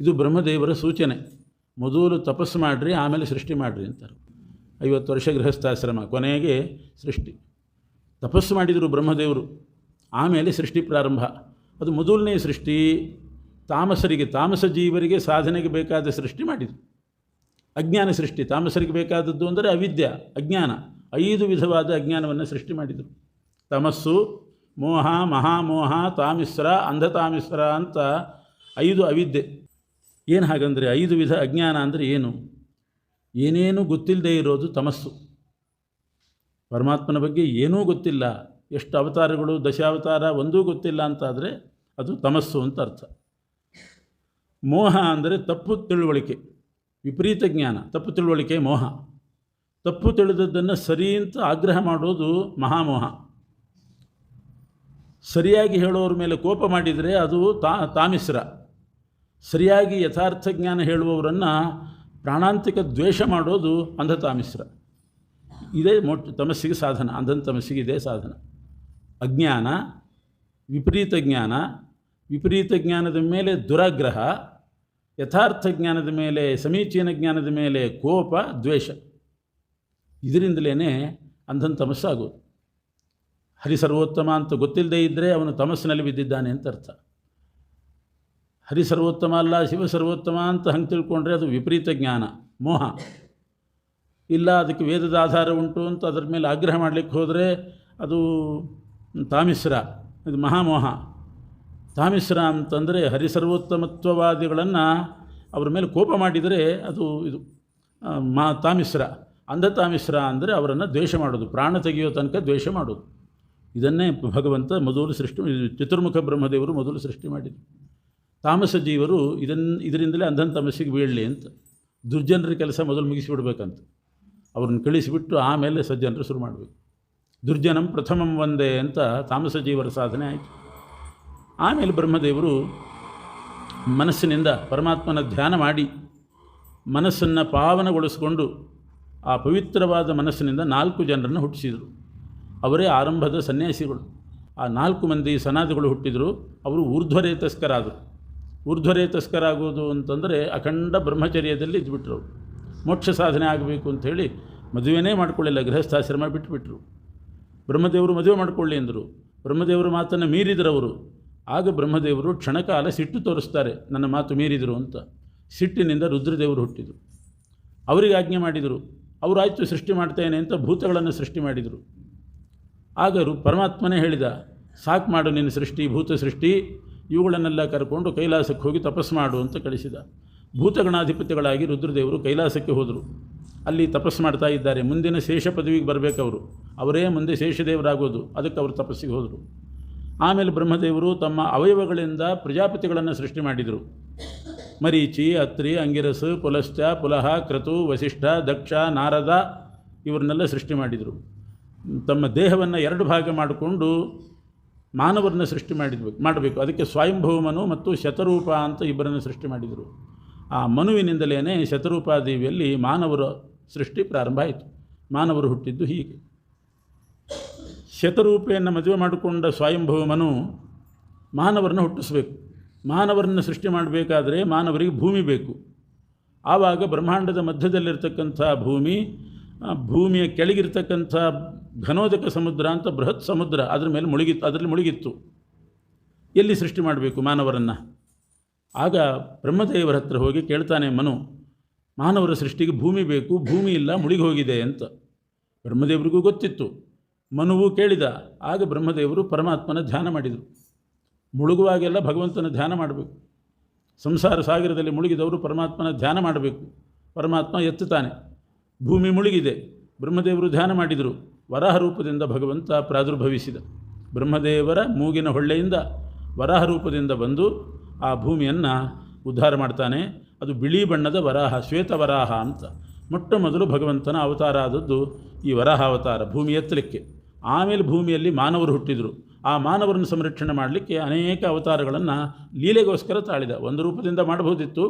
Speaker 1: ಇದು ಬ್ರಹ್ಮದೇವರ ಸೂಚನೆ. ಮೊದಲು ತಪಸ್ಸು ಮಾಡಿರಿ, ಆಮೇಲೆ ಸೃಷ್ಟಿ ಮಾಡಿರಿ ಅಂತಾರೆ. 50 ವರ್ಷ ಗೃಹಸ್ಥಾಶ್ರಮ, ಕೊನೆಗೆ ಸೃಷ್ಟಿ. ತಪಸ್ಸು ಮಾಡಿದರು ಬ್ರಹ್ಮದೇವರು, ಆಮೇಲೆ ಸೃಷ್ಟಿ ಪ್ರಾರಂಭ. ಅದು ಮೊದಲನೇ ಸೃಷ್ಟಿ ತಾಮಸ ಜೀವರಿಗೆ ಸಾಧನೆಗೆ ಬೇಕಾದ ಸೃಷ್ಟಿ ಮಾಡಿದರು. ಅಜ್ಞಾನ ಸೃಷ್ಟಿ. ತಾಮಸರಿಗೆ ಬೇಕಾದದ್ದು ಅಂದರೆ ಅವಿದ್ಯ, ಅಜ್ಞಾನ. 5 ವಿಧವಾದ ಅಜ್ಞಾನವನ್ನು ಸೃಷ್ಟಿ ಮಾಡಿದರು. ತಮಸ್ಸು, ಮೋಹ, ಮಹಾಮೋಹ, ತಾಮಿಸ್ರ, ಅಂಧತಾಮಿಸ್ರ ಅಂತ 5 ಅವಿದ್ಯೆ. ಏನು ಹಾಗಂದರೆ 5 ವಿಧ ಅಜ್ಞಾನ ಅಂದರೆ ಏನು? ಏನೇನೂ ಗೊತ್ತಿಲ್ಲದೆ ಇರೋದು ತಮಸ್ಸು. ಪರಮಾತ್ಮನ ಬಗ್ಗೆ ಏನೂ ಗೊತ್ತಿಲ್ಲ, ಎಷ್ಟು ಅವತಾರಗಳು, ದಶಾವತಾರ ಒಂದೂ ಗೊತ್ತಿಲ್ಲ ಅಂತಾದರೆ ಅದು ತಮಸ್ಸು ಅಂತ ಅರ್ಥ. ಮೋಹ ಅಂದರೆ ತಪ್ಪು ತಿಳುವಳಿಕೆ, ವಿಪರೀತ ಜ್ಞಾನ, ತಪ್ಪು ತಿಳುವಳಿಕೆ ಮೋಹ. ತಪ್ಪು ತಿಳಿದದ್ದನ್ನು ಸರಿ ಅಂತ ಆಗ್ರಹ ಮಾಡೋದು ಮಹಾಮೋಹ. ಸರಿಯಾಗಿ ಹೇಳೋರ ಮೇಲೆ ಕೋಪ ಮಾಡಿದರೆ ಅದು ತಾಮಿಸ್ರ. ಸರಿಯಾಗಿ ಯಥಾರ್ಥ ಜ್ಞಾನ ಹೇಳುವವರನ್ನು ಪ್ರಾಣಾಂತಿಕ ದ್ವೇಷ ಮಾಡೋದು ಅಂಧತಾಮಿಸ್ರ. ಇದೇ ತಮಸ್ಸಿಗೆ ಸಾಧನ. ತಮಸ್ಸಿಗೆ ಇದೇ ಸಾಧನ. ಅಜ್ಞಾನ, ವಿಪರೀತ ಜ್ಞಾನ, ವಿಪರೀತ ಜ್ಞಾನದ ಮೇಲೆ ದುರಾಗ್ರಹ, ಯಥಾರ್ಥ ಜ್ಞಾನದ ಮೇಲೆ, ಸಮೀಚೀನ ಜ್ಞಾನದ ಮೇಲೆ ಕೋಪ, ದ್ವೇಷ. ಇದರಿಂದಲೇ ತಮಸ್ಸಾಗೋದು. ಹರಿಸರ್ವೋತ್ತಮ ಅಂತ ಗೊತ್ತಿಲ್ಲದೇ ಇದ್ದರೆ ಅವನು ತಮಸ್ಸಿನಲ್ಲಿ ಬಿದ್ದಿದ್ದಾನೆ ಅಂತ ಅರ್ಥ. ಹರಿಸರ್ವೋತ್ತಮ ಅಲ್ಲ, ಶಿವ ಸರ್ವೋತ್ತಮ ಅಂತ ಹಂಗೆ ತಿಳ್ಕೊಂಡ್ರೆ ಅದು ವಿಪರೀತ ಜ್ಞಾನ, ಮೋಹ. ಇಲ್ಲ ಅದಕ್ಕೆ ವೇದದ ಆಧಾರ ಉಂಟು ಅಂತ ಅದರ ಮೇಲೆ ಆಗ್ರಹ ಮಾಡಲಿಕ್ಕೆ ಹೋದರೆ ಅದು ತಾಮಿಸ್ರ, ಇದು ಮಹಾಮೋಹ. ತಾಮಿಸ್ರ ಅಂತಂದರೆ ಹರಿಸರ್ವೋತ್ತಮತ್ವವಾದಿಗಳನ್ನು ಅವರ ಮೇಲೆ ಕೋಪ ಮಾಡಿದರೆ ಅದು ಇದು ತಾಮಿಸ್ರ. ಅಂಧತಾಮಿಸ್ರ ಅಂದರೆ ಅವರನ್ನು ದ್ವೇಷ ಮಾಡೋದು, ಪ್ರಾಣ ತೆಗೆಯೋ ತನಕ ದ್ವೇಷ ಮಾಡೋದು. ಇದನ್ನೇ ಭಗವಂತ ಮೊದಲು ಚತುರ್ಮುಖ ಬ್ರಹ್ಮದೇವರು ಮೊದಲು ಸೃಷ್ಟಿ ಮಾಡಿದರು. ತಾಮಸ ಜೀವರು ಇದರಿಂದಲೇ ತಮಸ್ಸಿಗೆ ಬೀಳಲಿ ಅಂತ. ದುರ್ಜನರ ಕೆಲಸ ಮೊದಲು ಮುಗಿಸಿಬಿಡ್ಬೇಕಂತ. ಅವ್ರನ್ನ ಕಳಿಸಿಬಿಟ್ಟು ಆಮೇಲೆ ಸಜ್ಜನರು ಶುರು ಮಾಡಬೇಕು. ದುರ್ಜನಂ ಪ್ರಥಮಂ ವಂದೇ ಅಂತ ತಾಮಸ ಜೀವರ ಸಾಧನೆ ಆಯಿತು. ಆಮೇಲೆ ಬ್ರಹ್ಮದೇವರು ಮನಸ್ಸಿನಿಂದ ಪರಮಾತ್ಮನ ಧ್ಯಾನ ಮಾಡಿ ಮನಸ್ಸನ್ನು ಪಾವನಗೊಳಿಸಿಕೊಂಡು ಆ ಪವಿತ್ರವಾದ ಮನಸ್ಸಿನಿಂದ 4 ಜನರನ್ನು ಹುಟ್ಟಿಸಿದರು. ಅವರೇ ಆರಂಭದ ಸನ್ಯಾಸಿಗಳು. ಆ 4 ಮಂದಿ ಸನಾದಿಗಳು ಹುಟ್ಟಿದರು. ಅವರು ಊರ್ಧ್ವರೇತಸ್ಕರಾದರು. ಊರ್ಧ್ವರೇತಸ್ಕರಾಗೋದು ಅಂತಂದರೆ ಅಖಂಡ ಬ್ರಹ್ಮಚರ್ಯದಲ್ಲಿ ಇದ್ಬಿಟ್ರು. ಮೋಕ್ಷ ಸಾಧನೆ ಆಗಬೇಕು ಅಂಥೇಳಿ ಮದುವೆನೇ ಮಾಡ್ಕೊಳ್ಳಿಲ್ಲ, ಗೃಹಸ್ಥಾಶ್ರಮ ಬಿಟ್ಟುಬಿಟ್ರು. ಬ್ರಹ್ಮದೇವರು ಮದುವೆ ಮಾಡಿಕೊಳ್ಳಿ ಅಂದರು. ಬ್ರಹ್ಮದೇವರ ಮಾತನ್ನು ಮೀರಿದರವರು. ಆಗ ಬ್ರಹ್ಮದೇವರು ಕ್ಷಣಕಾಲ ಸಿಟ್ಟು ತೋರಿಸ್ತಾರೆ, ನನ್ನ ಮಾತು ಮೀರಿದರು ಅಂತ. ಸಿಟ್ಟಿನಿಂದ ರುದ್ರದೇವರು ಹುಟ್ಟಿದರು. ಅವರಿಗೆ ಆಜ್ಞೆ ಮಾಡಿದರು. ಅವರಾಯ್ತು ಸೃಷ್ಟಿ ಮಾಡ್ತೇನೆ ಅಂತ ಭೂತಗಳನ್ನು ಸೃಷ್ಟಿ ಮಾಡಿದರು. ಆಗ ಪರಮಾತ್ಮನೇ ಹೇಳಿದ, ಸಾಕು ಮಾಡು ನಿನ್ನ ಸೃಷ್ಟಿ, ಭೂತ ಸೃಷ್ಟಿ, ಇವುಗಳನ್ನೆಲ್ಲ ಕರ್ಕೊಂಡು ಕೈಲಾಸಕ್ಕೆ ಹೋಗಿ ತಪಸ್ಸು ಮಾಡು ಅಂತ ಕಳಿಸಿದ. ಭೂತಗಣಾಧಿಪತಿಗಳಾಗಿ ರುದ್ರದೇವರು ಕೈಲಾಸಕ್ಕೆ ಹೋದರು. ಅಲ್ಲಿ ತಪಸ್ಸು ಮಾಡ್ತಾ ಇದ್ದಾರೆ. ಮುಂದಿನ ಶೇಷ ಪದವಿಗೆ ಬರಬೇಕವರು. ಅವರೇ ಮುಂದೆ ಶೇಷದೇವರಾಗೋದು. ಅದಕ್ಕೆ ಅವರು ತಪಸ್ಸಿಗೆ ಹೋದರು. ಆಮೇಲೆ ಬ್ರಹ್ಮದೇವರು ತಮ್ಮ ಅವಯವಗಳಿಂದ ಪ್ರಜಾಪತಿಗಳನ್ನು ಸೃಷ್ಟಿ ಮಾಡಿದರು. ಮರೀಚಿ, ಅತ್ರಿ, ಅಂಗಿರಸ್, ಪುಲಶ್ಚ, ಪುಲಹ, ಕ್ರತು, ವಸಿಷ್ಠ, ದಕ್ಷ, ನಾರದ ಇವರನ್ನೆಲ್ಲ ಸೃಷ್ಟಿ ಮಾಡಿದರು. ತಮ್ಮ ದೇಹವನ್ನು 2 ಭಾಗ ಮಾಡಿಕೊಂಡು ಮಾನವರನ್ನ ಸೃಷ್ಟಿ ಮಾಡಬೇಕು. ಅದಕ್ಕೆ ಸ್ವಯಂಭೂಮನು ಮತ್ತು ಶತರೂಪ ಅಂತ ಇಬ್ಬರನ್ನು ಸೃಷ್ಟಿ ಮಾಡಿದರು. ಆ ಮನುವಿನಿಂದಲೇ ಶತರೂಪಾದೇವಿಯಲ್ಲಿ ಮಾನವರ ಸೃಷ್ಟಿ ಪ್ರಾರಂಭ ಆಯಿತು. ಮಾನವರು ಹುಟ್ಟಿದ್ದು ಹೀಗೆ. ಶತರೂಪೆಯನ್ನು ಮದುವೆ ಮಾಡಿಕೊಂಡ ಸ್ವಯಂಭೂಮನು ಮಾನವರನ್ನು ಹುಟ್ಟಿಸಬೇಕು. ಮಾನವರನ್ನು ಸೃಷ್ಟಿ ಮಾಡಬೇಕಾದ್ರೆ ಮಾನವರಿಗೆ ಭೂಮಿ ಬೇಕು. ಆವಾಗ ಬ್ರಹ್ಮಾಂಡದ ಮಧ್ಯದಲ್ಲಿರ್ತಕ್ಕಂಥ ಭೂಮಿಯ ಕೆಳಗಿರ್ತಕ್ಕಂಥ ಘನೋದಕ ಸಮುದ್ರ ಅಂತ ಬೃಹತ್ ಸಮುದ್ರ ಅದರಲ್ಲಿ ಮುಳುಗಿತ್ತು. ಎಲ್ಲಿ ಸೃಷ್ಟಿ ಮಾಡಬೇಕು ಮಾನವರನ್ನು? ಆಗ ಬ್ರಹ್ಮದೇವರ ಹತ್ರ ಹೋಗಿ ಕೇಳ್ತಾನೆ ಮನು, ಮಾನವರ ಸೃಷ್ಟಿಗೆ ಭೂಮಿ ಬೇಕು, ಭೂಮಿ ಇಲ್ಲ, ಮುಳುಗಿ ಹೋಗಿದೆ ಅಂತ. ಬ್ರಹ್ಮದೇವರಿಗೂ ಗೊತ್ತಿತ್ತು. ಮನುವು ಕೇಳಿದ. ಆಗ ಬ್ರಹ್ಮದೇವರು ಪರಮಾತ್ಮನ ಧ್ಯಾನ ಮಾಡಿದರು. ಮುಳುಗುವಾಗೆಲ್ಲ ಭಗವಂತನ ಧ್ಯಾನ ಮಾಡಬೇಕು. ಸಂಸಾರ ಸಾಗರದಲ್ಲಿ ಮುಳುಗಿದವರು ಪರಮಾತ್ಮನ ಧ್ಯಾನ ಮಾಡಬೇಕು. ಪರಮಾತ್ಮ ಎತ್ತುತ್ತಾನೆ. ಭೂಮಿ ಮುಳುಗಿದೆ, ಬ್ರಹ್ಮದೇವರು ಧ್ಯಾನ ಮಾಡಿದರು. ವರಾಹ ರೂಪದಿಂದ ಭಗವಂತ ಪ್ರಾದುರ್ಭವಿಸಿದ. ಬ್ರಹ್ಮದೇವರ ಮೂಗಿನ ಹೊಳ್ಳೆಯಿಂದ ವರಾಹ ರೂಪದಿಂದ ಬಂದು ಆ ಭೂಮಿಯನ್ನು ಉದ್ಧಾರ ಮಾಡ್ತಾನೆ. ಅದು ಬಿಳಿ ಬಣ್ಣದ ವರಾಹ, ಶ್ವೇತವರಾಹ ಅಂತ. ಮೊಟ್ಟ ಮೊದಲು ಭಗವಂತನ ಅವತಾರ ಆದದ್ದು ಈ ವರಾಹ ಅವತಾರ, ಭೂಮಿ ಎತ್ತಲಿಕ್ಕೆ. ಆಮೇಲೆ ಭೂಮಿಯಲ್ಲಿ ಮಾನವರು ಹುಟ್ಟಿದರು. ಆ ಮಾನವರನ್ನು ಸಂರಕ್ಷಣೆ ಮಾಡಲಿಕ್ಕೆ ಅನೇಕ ಅವತಾರಗಳನ್ನು ಲೀಲೆಗೋಸ್ಕರ ತಾಳಿದ. ಒಂದು ರೂಪದಿಂದ ಮಾಡಬಹುದಿತ್ತು,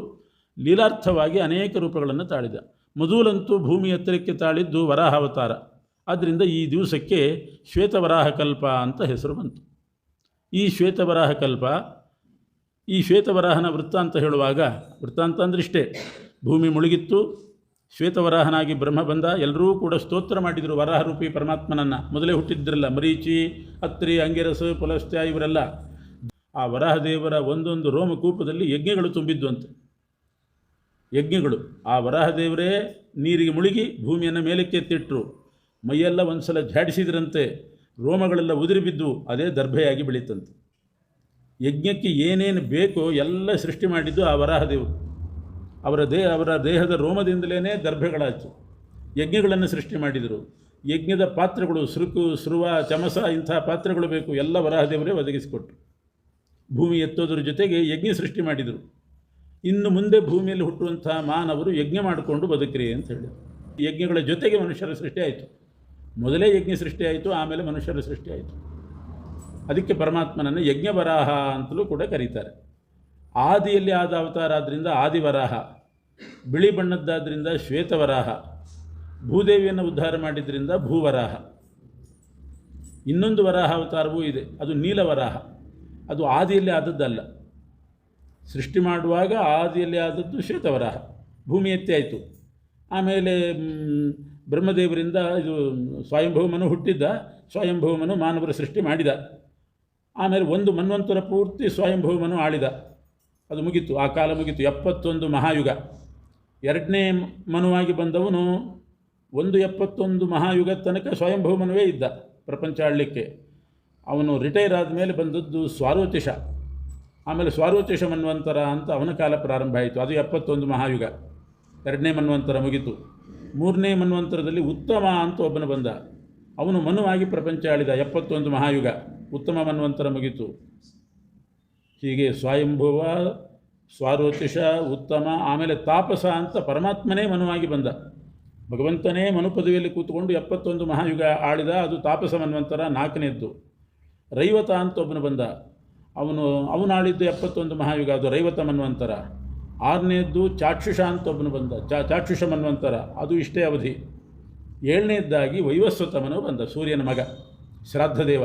Speaker 1: ಲೀಲಾರ್ಥವಾಗಿ ಅನೇಕ ರೂಪಗಳನ್ನು ತಾಳಿದ. ಮೊದಲಂತೂ ಭೂಮಿ ಎತ್ತರಕ್ಕೆ ತಾಳಿದ್ದು ವರಾಹ ಅವತಾರ. ಆದ್ದರಿಂದ ಈ ದಿವಸಕ್ಕೆ ಶ್ವೇತವರಾಹ ಕಲ್ಪ ಅಂತ ಹೆಸರು ಬಂತು. ಈ ಶ್ವೇತವರಾಹ ಕಲ್ಪ, ಈ ಶ್ವೇತವರಾಹನ ವೃತ್ತಾಂತ ಹೇಳುವಾಗ, ವೃತ್ತಾಂತ ಅಂದರೆ ಇಷ್ಟೇ: ಭೂಮಿ ಮುಳುಗಿತ್ತು, ಶ್ವೇತವರಾಹನಾಗಿ ಬ್ರಹ್ಮ ಬಂದ. ಎಲ್ಲರೂ ಕೂಡ ಸ್ತೋತ್ರ ಮಾಡಿದರು ವರಾಹರೂಪಿ ಪರಮಾತ್ಮನನ್ನು. ಮೊದಲೇ ಹುಟ್ಟಿದ್ರಲ್ಲ ಮರೀಚಿ, ಅತ್ರಿ, ಅಂಗಿರಸು, ಪುಲಸ್ತ್ಯ ಇವರೆಲ್ಲ. ಆ ವರಾಹದೇವರ ಒಂದೊಂದು ರೋಮಕೂಪದಲ್ಲಿ ಯಜ್ಞಗಳು ತುಂಬಿದ್ವಂತೆ. ಯಜ್ಞಗಳು. ಆ ವರಾಹದೇವರೇ ನೀರಿಗೆ ಮುಳುಗಿ ಭೂಮಿಯನ್ನು ಮೇಲಕ್ಕೆ ಎತ್ತಿಟ್ಟರು. ಮೈಯೆಲ್ಲ ಒಂದು ಸಲ ಝಾಡಿಸಿದ್ರಂತೆ, ರೋಮಗಳೆಲ್ಲ ಉದುರಿ ಬಿದ್ದು ಅದೇ ದರ್ಭೆಯಾಗಿ ಬೆಳೀತಂತೆ. ಯಜ್ಞಕ್ಕೆ ಏನೇನು ಬೇಕೋ ಎಲ್ಲ ಸೃಷ್ಟಿ ಮಾಡಿದ್ದು ಆ ವರಾಹದೇವರು. ಅವರ ದೇಹದ ರೋಮದಿಂದಲೇ ದರ್ಭೆಗಳಾಯಿತು. ಯಜ್ಞಗಳನ್ನು ಸೃಷ್ಟಿ ಮಾಡಿದರು. ಯಜ್ಞದ ಪಾತ್ರೆಗಳು, ಸುರುಕು, ಸುರುವ, ಚಮಸ, ಇಂಥ ಪಾತ್ರೆಗಳು ಬೇಕು, ಎಲ್ಲ ವರಾಹದೇವರೇ ಒದಗಿಸಿಕೊಟ್ರು. ಭೂಮಿ ಎತ್ತೋದ್ರ ಜೊತೆಗೆ ಯಜ್ಞ ಸೃಷ್ಟಿ ಮಾಡಿದರು. ಇನ್ನು ಮುಂದೆ ಭೂಮಿಯಲ್ಲಿ ಹುಟ್ಟುವಂಥ ಮಾನವರು ಯಜ್ಞ ಮಾಡಿಕೊಂಡು ಬದುಕ್ರಿ ಅಂತ ಹೇಳಿದರು. ಯಜ್ಞಗಳ ಜೊತೆಗೆ ಮನುಷ್ಯರ ಸೃಷ್ಟಿ ಆಯಿತು. ಮೊದಲೇ ಯಜ್ಞ ಸೃಷ್ಟಿ ಆಯಿತು, ಆಮೇಲೆ ಮನುಷ್ಯರ ಸೃಷ್ಟಿ ಆಯಿತು. ಅದಕ್ಕೆ ಪರಮಾತ್ಮನನ್ನು ಯಜ್ಞವರಾಹ ಅಂತಲೂ ಕೂಡ ಕರೀತಾರೆ. ಆದಿಯಲ್ಲಿ ಆದ ಅವತಾರ ಆದ್ದರಿಂದ ಆದಿವರಾಹ, ಬಿಳಿ ಬಣ್ಣದ್ದಾದ್ದರಿಂದ ಶ್ವೇತವರಾಹ, ಭೂದೇವಿಯನ್ನು ಉದ್ಧಾರ ಮಾಡಿದ್ದರಿಂದ ಭೂವರಾಹ. ಇನ್ನೊಂದು ವರಾಹ ಅವತಾರವೂ ಇದೆ, ಅದು ನೀಲವರಾಹ. ಅದು ಆದಿಯಲ್ಲಿ ಆದದ್ದಲ್ಲ. ಸೃಷ್ಟಿ ಮಾಡುವಾಗ ಆದಿಯಲ್ಲಿ ಆದದ್ದು ಶ್ವೇತವರಾಹ, ಭೂಮಿ ಎತ್ತಿ ಆಯಿತು. ಆಮೇಲೆ ಬ್ರಹ್ಮದೇವರಿಂದ ಇದು ಸ್ವಯಂಭೂಮನು ಹುಟ್ಟಿದ್ದ. ಸ್ವಯಂಭೂಮನು ಮಾನವರ ಸೃಷ್ಟಿ ಮಾಡಿದ. ಆಮೇಲೆ ಒಂದು ಮನ್ವಂತರ ಪೂರ್ತಿ ಸ್ವಯಂಭೂಮನು ಆಳಿದ. ಅದು ಮುಗೀತು, ಆ ಕಾಲ ಮುಗೀತು. 71 ಮಹಾಯುಗ. ಎರಡನೇ ಮನುವಾಗಿ ಬಂದವನು 71 ಮಹಾಯುಗ ತನಕ ಸ್ವಯಂಭೂಮನುವೇ ಇದ್ದ ಪ್ರಪಂಚ ಆಳಲಿಕ್ಕೆ. ಅವನು ರಿಟೈರ್ ಆದಮೇಲೆ ಬಂದದ್ದು ಸ್ವಾರೋತಿಷ. ಆಮೇಲೆ ಸ್ವಾರೋತಿಷ ಮನ್ವಂತರ ಅಂತ ಅವನ ಕಾಲ ಪ್ರಾರಂಭ ಆಯಿತು. ಅದು 71 ಮಹಾಯುಗ. ಎರಡನೇ ಮನ್ವಂತರ ಮುಗಿತು. ಮೂರನೇ ಮನ್ವಂತರದಲ್ಲಿ ಉತ್ತಮ ಅಂತ ಒಬ್ಬನು ಬಂದ. ಅವನು ಮನುವಾಗಿ ಪ್ರಪಂಚ ಆಳಿದ. 71 ಮಹಾಯುಗ. ಉತ್ತಮ ಮನ್ವಂತರ ಮುಗಿತು. ಹೀಗೆ ಸ್ವಯಂಭುವ, ಸ್ವಾರೋತಿಷ, ಉತ್ತಮ, ಆಮೇಲೆ ತಾಪಸ ಅಂತ ಪರಮಾತ್ಮನೇ ಮನುವಾಗಿ ಬಂದ. ಭಗವಂತನೇ ಮನು ಪದವಿಯಲ್ಲಿ ಕೂತ್ಕೊಂಡು 71 ಮಹಾಯುಗ ಆಳಿದ. ಅದು ತಾಪಸ ಮನ್ವಂತರ, ನಾಲ್ಕನೇದ್ದು. ರೈವತ ಅಂತ ಒಬ್ಬನು ಬಂದ. ಅವನು ಆಳಿದ್ದು 71 ಮಹಾಯುಗ, ಅದು ರೈವತ ಮನ್ವಂತರ. ಆರನೇದ್ದು ಚಾಕ್ಷುಷ ಅಂತ ಒಬ್ಬನು ಬಂದ, ಚಾಕ್ಷುಷ ಮನ್ವಂತರ, ಅದು ಇಷ್ಟೇ ಅವಧಿ. ಏಳನೇದ್ದಾಗಿ ವೈವಸ್ವತ ಮನು ಬಂದ, ಸೂರ್ಯನ ಮಗ, ಶ್ರಾದ್ದದೇವ,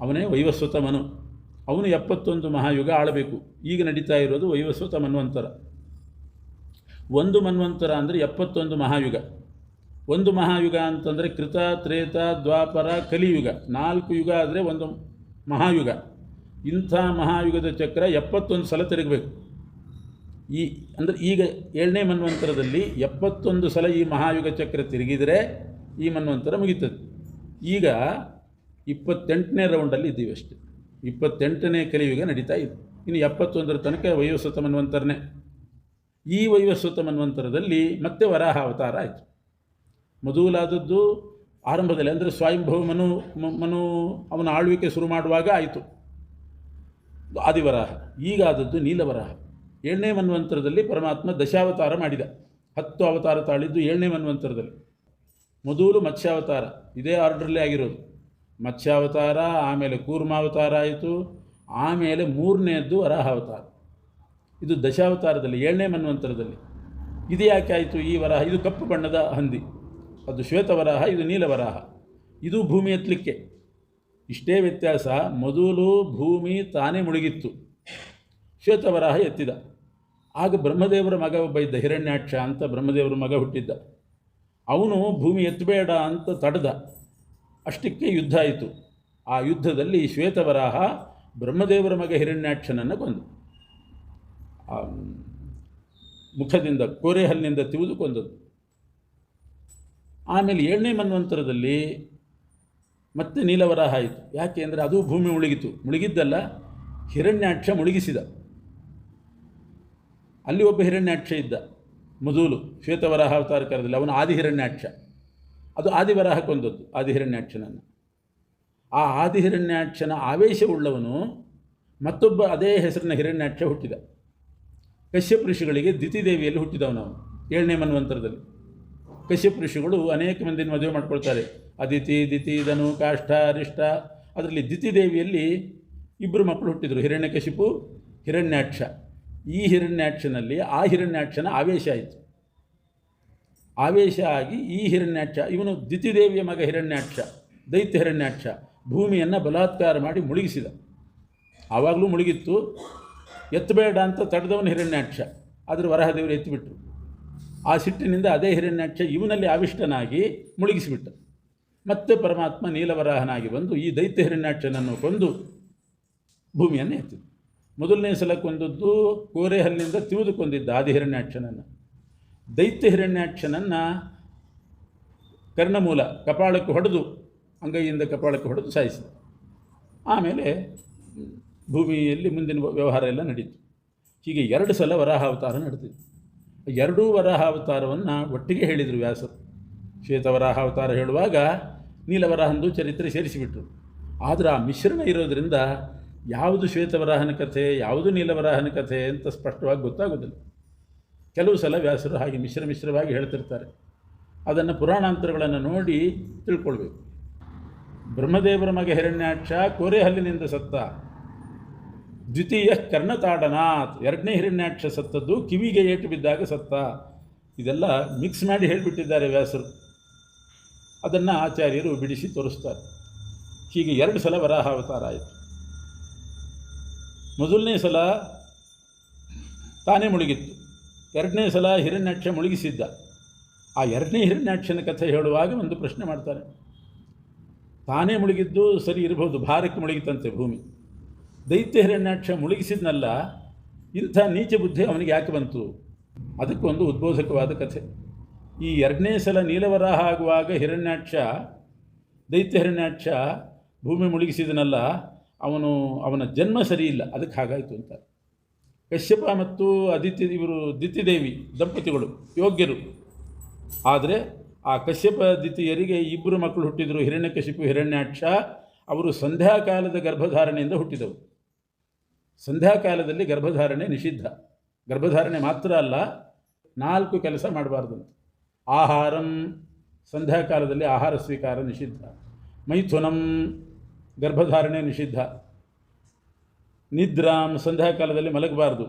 Speaker 1: ಅವನೇ ವೈವಸ್ವತ ಮನು. ಅವನು 71 ಮಹಾಯುಗ ಆಳಬೇಕು. ಈಗ ನಡೀತಾ ಇರೋದು ವೈವಸ್ವತ ಮನ್ವಂತರ. ಒಂದು ಮನ್ವಂತರ ಅಂದರೆ 71 ಮಹಾಯುಗ. ಒಂದು ಮಹಾಯುಗ ಅಂತಂದರೆ ಕೃತ, ತ್ರೇತ, ದ್ವಾಪರ, ಕಲಿಯುಗ, 4 ಯುಗ ಆದರೆ ಒಂದು ಮಹಾಯುಗ. ಇಂಥ ಮಹಾಯುಗದ ಚಕ್ರ 71 ಸಲ ತಿರುಗಬೇಕು. ಅಂದರೆ ಈಗ 7ನೇ ಮನ್ವಂತರದಲ್ಲಿ 71 ಸಲ ಈ ಮಹಾಯುಗ ಚಕ್ರ ತಿರುಗಿದರೆ ಈ ಮನ್ವಂತರ ಮುಗೀತದೆ. ಈಗ 28ನೇ ರೌಂಡಲ್ಲಿ ಇದ್ದೀವಿ ಅಷ್ಟೇ. 28ನೇ ಕಲಿಯುಗ ನಡೀತಾ ಇದೆ. ಇನ್ನು 71ರ ತನಕ ವೈವಸ್ವತ ಮನ್ವಂತರನೇ. ಈ ವೈವಸ್ವತ ಮನ್ವಂತರದಲ್ಲಿ ಮತ್ತೆ ವರಾಹ ಅವತಾರ ಆಯಿತು. ಮೊದಲಾದದ್ದು ಆರಂಭದಲ್ಲಿ ಅಂದರೆ ಸ್ವಯಂಭವ ಮನು ಅವನ ಆಳ್ವಿಕೆ ಶುರು ಮಾಡುವಾಗ ಆಯಿತು ಆದಿವರಾಹ. ಈಗ ಆದದ್ದು ನೀಲವರಾಹ. 7ನೇ ಮನ್ವಂತರದಲ್ಲಿ ಪರಮಾತ್ಮ ದಶಾವತಾರ ಮಾಡಿದ. 10 ಅವತಾರ ತಾಳಿದ್ದು 7ನೇ ಮನ್ವಂತರದಲ್ಲಿ. ಮೊದಲು ಮತ್ಸ್ಯಾವತಾರ, ಇದೇ ಆರ್ಡ್ರಲ್ಲೇ ಆಗಿರೋದು. ಮತ್ಸ್ಯಾವತಾರ, ಆಮೇಲೆ ಕೂರ್ಮಾವತಾರ ಆಯಿತು, ಆಮೇಲೆ 3ನೇದ್ದು ವರಾಹಾವತಾರ. ಇದು ದಶಾವತಾರದಲ್ಲಿ 7ನೇ ಮನ್ವಂತರದಲ್ಲಿ. ಇದು ಯಾಕೆ ಆಯಿತು ಈ ವರಾಹ? ಇದು ಕಪ್ಪು ಬಣ್ಣದ ಹಂದಿ, ಅದು ಶ್ವೇತವರಾಹ, ಇದು ನೀಲವರಾಹ. ಇದು ಭೂಮಿ ಎತ್ತಲಿಕ್ಕೆ. ಇಷ್ಟೇ ವ್ಯತ್ಯಾಸ. ಮೊದಲು ಭೂಮಿ ತಾನೇ ಮುಳುಗಿತ್ತು, ಶ್ವೇತವರಾಹ ಎತ್ತಿದ. ಆಗ ಬ್ರಹ್ಮದೇವರ ಮಗ ಒಬ್ಬ ಇದ್ದ, ಹಿರಣ್ಯಾಕ್ಷ ಅಂತ ಬ್ರಹ್ಮದೇವರ ಮಗ ಹುಟ್ಟಿದ್ದ. ಅವನು ಭೂಮಿ ಎತ್ತಬೇಡ ಅಂತ ತಡೆದ. ಅಷ್ಟಕ್ಕೆ ಯುದ್ಧ ಆಯಿತು. ಆ ಯುದ್ಧದಲ್ಲಿ ಶ್ವೇತವರಾಹ ಬ್ರಹ್ಮದೇವರ ಮಗ ಹಿರಣ್ಯಾಕ್ಷನನ್ನು ಕೊಂದು, ಮುಖದಿಂದ ಕೋರೆಹಲ್ಲಿನಿಂದ ತಿವಿದು ಕೊಂದದ್ದು. ಆಮೇಲೆ 7ನೇ ಮನ್ವಂತರದಲ್ಲಿ ಮತ್ತೆ ನೀಲವರಾಹ ಆಯಿತು. ಯಾಕೆ ಅಂದರೆ ಅದು ಭೂಮಿ ಮುಳುಗಿತು. ಮುಳುಗಿದ್ದಲ್ಲ, ಹಿರಣ್ಯಾಕ್ಷ ಮುಳುಗಿಸಿದ. ಅಲ್ಲಿ ಒಬ್ಬ ಹಿರಣ್ಯಾಕ್ಷ ಇದ್ದ, ಮಧೂಲು, ಶ್ವೇತವರಾಹ ಅವತಾರ ಕಾಲದಲ್ಲಿ. ಅವನು ಆದಿಹಿರಣ್ಯಾಕ್ಷ. ಅದು ಆದಿವರಾಹ ಕೊಂದದ್ದು ಆದಿಹಿರಣ್ಯಾಕ್ಷನನ್ನು. ಆ ಆದಿಹಿರಣ್ಯಾಕ್ಷನ ಆವೇಶವುಳ್ಳವನು ಮತ್ತೊಬ್ಬ ಅದೇ ಹೆಸರಿನ ಹಿರಣ್ಯಾಕ್ಷ ಹುಟ್ಟಿದ. ಕಶ್ಯಪ ಋಷಿಗಳಿಗೆ ದಿತಿದೇವಿಯಲ್ಲಿ ಹುಟ್ಟಿದವನವನು 7ನೇ ಮನ್ವಂತರದಲ್ಲಿ. ಕಶ್ಯಪ ಋಷಿಗಳು ಅನೇಕ ಮಂದಿನ ಮದುವೆ ಮಾಡ್ಕೊಳ್ತಾರೆ. ಅದಿತಿ, ದಿತಿ, ಧನು, ಕಾಷ್ಠ, ಅರಿಷ್ಟ. ಅದರಲ್ಲಿ ದಿತಿದೇವಿಯಲ್ಲಿ ಇಬ್ಬರು ಮಕ್ಕಳು ಹುಟ್ಟಿದರು, ಹಿರಣ್ಯಕಶಿಪು, ಹಿರಣ್ಯಾಕ್ಷ. ಈ ಹಿರಣ್ಯಾಕ್ಷನಲ್ಲಿ ಆ ಹಿರಣ್ಯಾಕ್ಷನ ಆವೇಶ ಆಯಿತು. ಆವೇಶ ಆಗಿ ಈ ಹಿರಣ್ಯಾಕ್ಷ, ಇವನು ದಿತಿದೇವಿಯ ಮಗ ಹಿರಣ್ಯಾಕ್ಷ, ದೈತ್ಯ ಹಿರಣ್ಯಾಕ್ಷ, ಭೂಮಿಯನ್ನು ಬಲಾತ್ಕಾರ ಮಾಡಿ ಮುಳುಗಿಸಿದ. ಆವಾಗಲೂ ಮುಳುಗಿತ್ತು. ಎತ್ತಬೇಡ ಅಂತ ತಡೆದವನು ಹಿರಣ್ಯಾಕ್ಷ, ಆದರೆ ವರಾಹದೇವರು ಎತ್ತಿಬಿಟ್ರು. ಆ ಸಿಟ್ಟಿನಿಂದ ಅದೇ ಹಿರಣ್ಯಾಕ್ಷ ಇವನಲ್ಲಿ ಆವಿಷ್ಟನಾಗಿ ಮುಳುಗಿಸಿಬಿಟ್ಟ. ಮತ್ತೆ ಪರಮಾತ್ಮ ನೀಲವರಾಹನಾಗಿ ಬಂದು ಈ ದೈತ್ಯ ಹಿರಣ್ಯಾಕ್ಷನನ್ನು ಕೊಂದು ಭೂಮಿಯನ್ನು ಎತ್ತಿದ. ಮೊದಲನೇ ಸಲ ಕೊಂದದ್ದು ಕೋರೆಹಲ್ಲಿಂದ ತಿವಿದು ಕೊಂದಿದ್ದ ಆದಿಹಿರಣ್ಯಾಕ್ಷನನ್ನು. ದೈತ್ಯ ಹಿರಣ್ಯಾಕ್ಷನನ್ನು ಕರ್ಣಮೂಲ ಕಪಾಳಕ್ಕೆ ಹೊಡೆದು, ಅಂಗೈಯಿಂದ ಕಪಾಳಕ್ಕೆ ಹೊಡೆದು ಸಾಯಿಸಿದ. ಆಮೇಲೆ ಭೂಮಿಯಲ್ಲಿ ಮುಂದಿನ ವ್ಯವಹಾರ ಎಲ್ಲ ನಡೀತು. ಹೀಗೆ 2 ಸಲ ವರಾಹಾವತಾರ ನಡೆದಿತ್ತು. 2 ವರಾಹಾವತಾರವನ್ನು ಒಟ್ಟಿಗೆ ಹೇಳಿದರು ವ್ಯಾಸರು. ಶ್ವೇತವರಾಹಾವತಾರ ಹೇಳುವಾಗ ನೀಲವರಾಹಂದು ಚರಿತ್ರೆ ಸೇರಿಸಿಬಿಟ್ರು. ಆದರೆ ಆ ಮಿಶ್ರಣ ಇರೋದರಿಂದ ಯಾವುದು ಶ್ವೇತವರಾಹನ ಕಥೆ, ಯಾವುದು ನೀಲವರಾಹನ ಕಥೆ ಅಂತ ಸ್ಪಷ್ಟವಾಗಿ ಗೊತ್ತಾಗೋದಿಲ್ಲ. ಕೆಲವು ಸಲ ವ್ಯಾಸರು ಹಾಗೆ ಮಿಶ್ರವಾಗಿ ಹೇಳ್ತಿರ್ತಾರೆ. ಅದನ್ನು ಪುರಾಣಾಂತರಗಳನ್ನು ನೋಡಿ ತಿಳ್ಕೊಳ್ಬೇಕು. ಬ್ರಹ್ಮದೇವರ ಮಗ ಹಿರಣ್ಯಾಕ್ಷ ಕೋರೆಹಲ್ಲಿನಿಂದ ಸತ್ತ. ದ್ವಿತೀಯ ಕರ್ಣತಾಡನಾಥ್, 2ನೇ ಹಿರಣ್ಯಾಕ್ಷ ಸತ್ತದ್ದು ಕಿವಿಗೆ ಏಟು ಬಿದ್ದಾಗ ಸತ್ತ. ಇದೆಲ್ಲ ಮಿಕ್ಸ್ ಮಾಡಿ ಹೇಳಿಬಿಟ್ಟಿದ್ದಾರೆ ವ್ಯಾಸರು. ಅದನ್ನು ಆಚಾರ್ಯರು ಬಿಡಿಸಿ ತೋರಿಸ್ತಾರೆ. ಹೀಗೆ 2 ಸಲ ವರಾಹಾವತಾರ ಆಯಿತು. ಮೊದಲನೇ ಸಲ ತಾನೇ ಮುಳುಗಿತ್ತು, 2ನೇ ಸಲ ಹಿರಣ್ಯಾಕ್ಷ ಮುಳುಗಿಸಿದ್ದ. ಆ 2ನೇ ಹಿರಣ್ಯಾಕ್ಷನ ಕಥೆ ಹೇಳುವಾಗ ಒಂದು ಪ್ರಶ್ನೆ ಮಾಡ್ತಾರೆ. ತಾನೇ ಮುಳುಗಿದ್ದು ಸರಿ ಇರಬಹುದು, ಭಾರಕ್ಕೆ ಮುಳುಗಿತಂತೆ ಭೂಮಿ. ದೈತ್ಯ ಹಿರಣ್ಯಾಕ್ಷ ಮುಳುಗಿಸಿದ್ನಲ್ಲ, ಇಂಥ ನೀಚ ಬುದ್ಧಿ ಅವನಿಗೆ ಯಾಕೆ ಬಂತು? ಅದಕ್ಕೊಂದು ಉದ್ಬೋಧಕವಾದ ಕಥೆ. ಈ 2ನೇ ಸಲ ನೀಲವರಾಹ ಆಗುವಾಗ ದೈತ್ಯ ಹಿರಣ್ಯಾಕ್ಷ ಭೂಮಿ ಮುಳುಗಿಸಿದನಲ್ಲ, ಅವನ ಜನ್ಮ ಸರಿ ಇಲ್ಲ, ಅದಕ್ಕೆ ಹಾಗಾಯಿತು ಅಂತ. ಕಶ್ಯಪ ಮತ್ತು ಇವರು ದಿತಿದೇವಿ ದಂಪತಿಗಳು ಯೋಗ್ಯರು. ಆದರೆ ಆ ಕಶ್ಯಪ ದಿತಿಯರಿಗೆ 2 ಮಕ್ಕಳು ಹುಟ್ಟಿದರು, ಹಿರಣ್ಯಕಶಿಪು, ಹಿರಣ್ಯಾಕ್ಷ. ಅವರು ಸಂಧ್ಯಾಕಾಲದ ಗರ್ಭಧಾರಣೆಯಿಂದ ಹುಟ್ಟಿದವು. ಸಂಧ್ಯಾಕಾಲದಲ್ಲಿ ಗರ್ಭಧಾರಣೆ ನಿಷಿದ್ಧ. ಗರ್ಭಧಾರಣೆ ಮಾತ್ರ ಅಲ್ಲ, 4 ಕೆಲಸ ಮಾಡಬಾರ್ದಂತೆ. ಆಹಾರಂ, ಸಂಧ್ಯಾಕಾಲದಲ್ಲಿ ಆಹಾರ ಸ್ವೀಕಾರ ನಿಷಿದ್ಧ. ಮೈಥುನಂ, ಗರ್ಭಧಾರಣೆ ನಿಷಿದ್ಧ. ನಿದ್ರಾಂ, ಸಂಧ್ಯಾಕಾಲದಲ್ಲಿ ಮಲಗಬಾರ್ದು.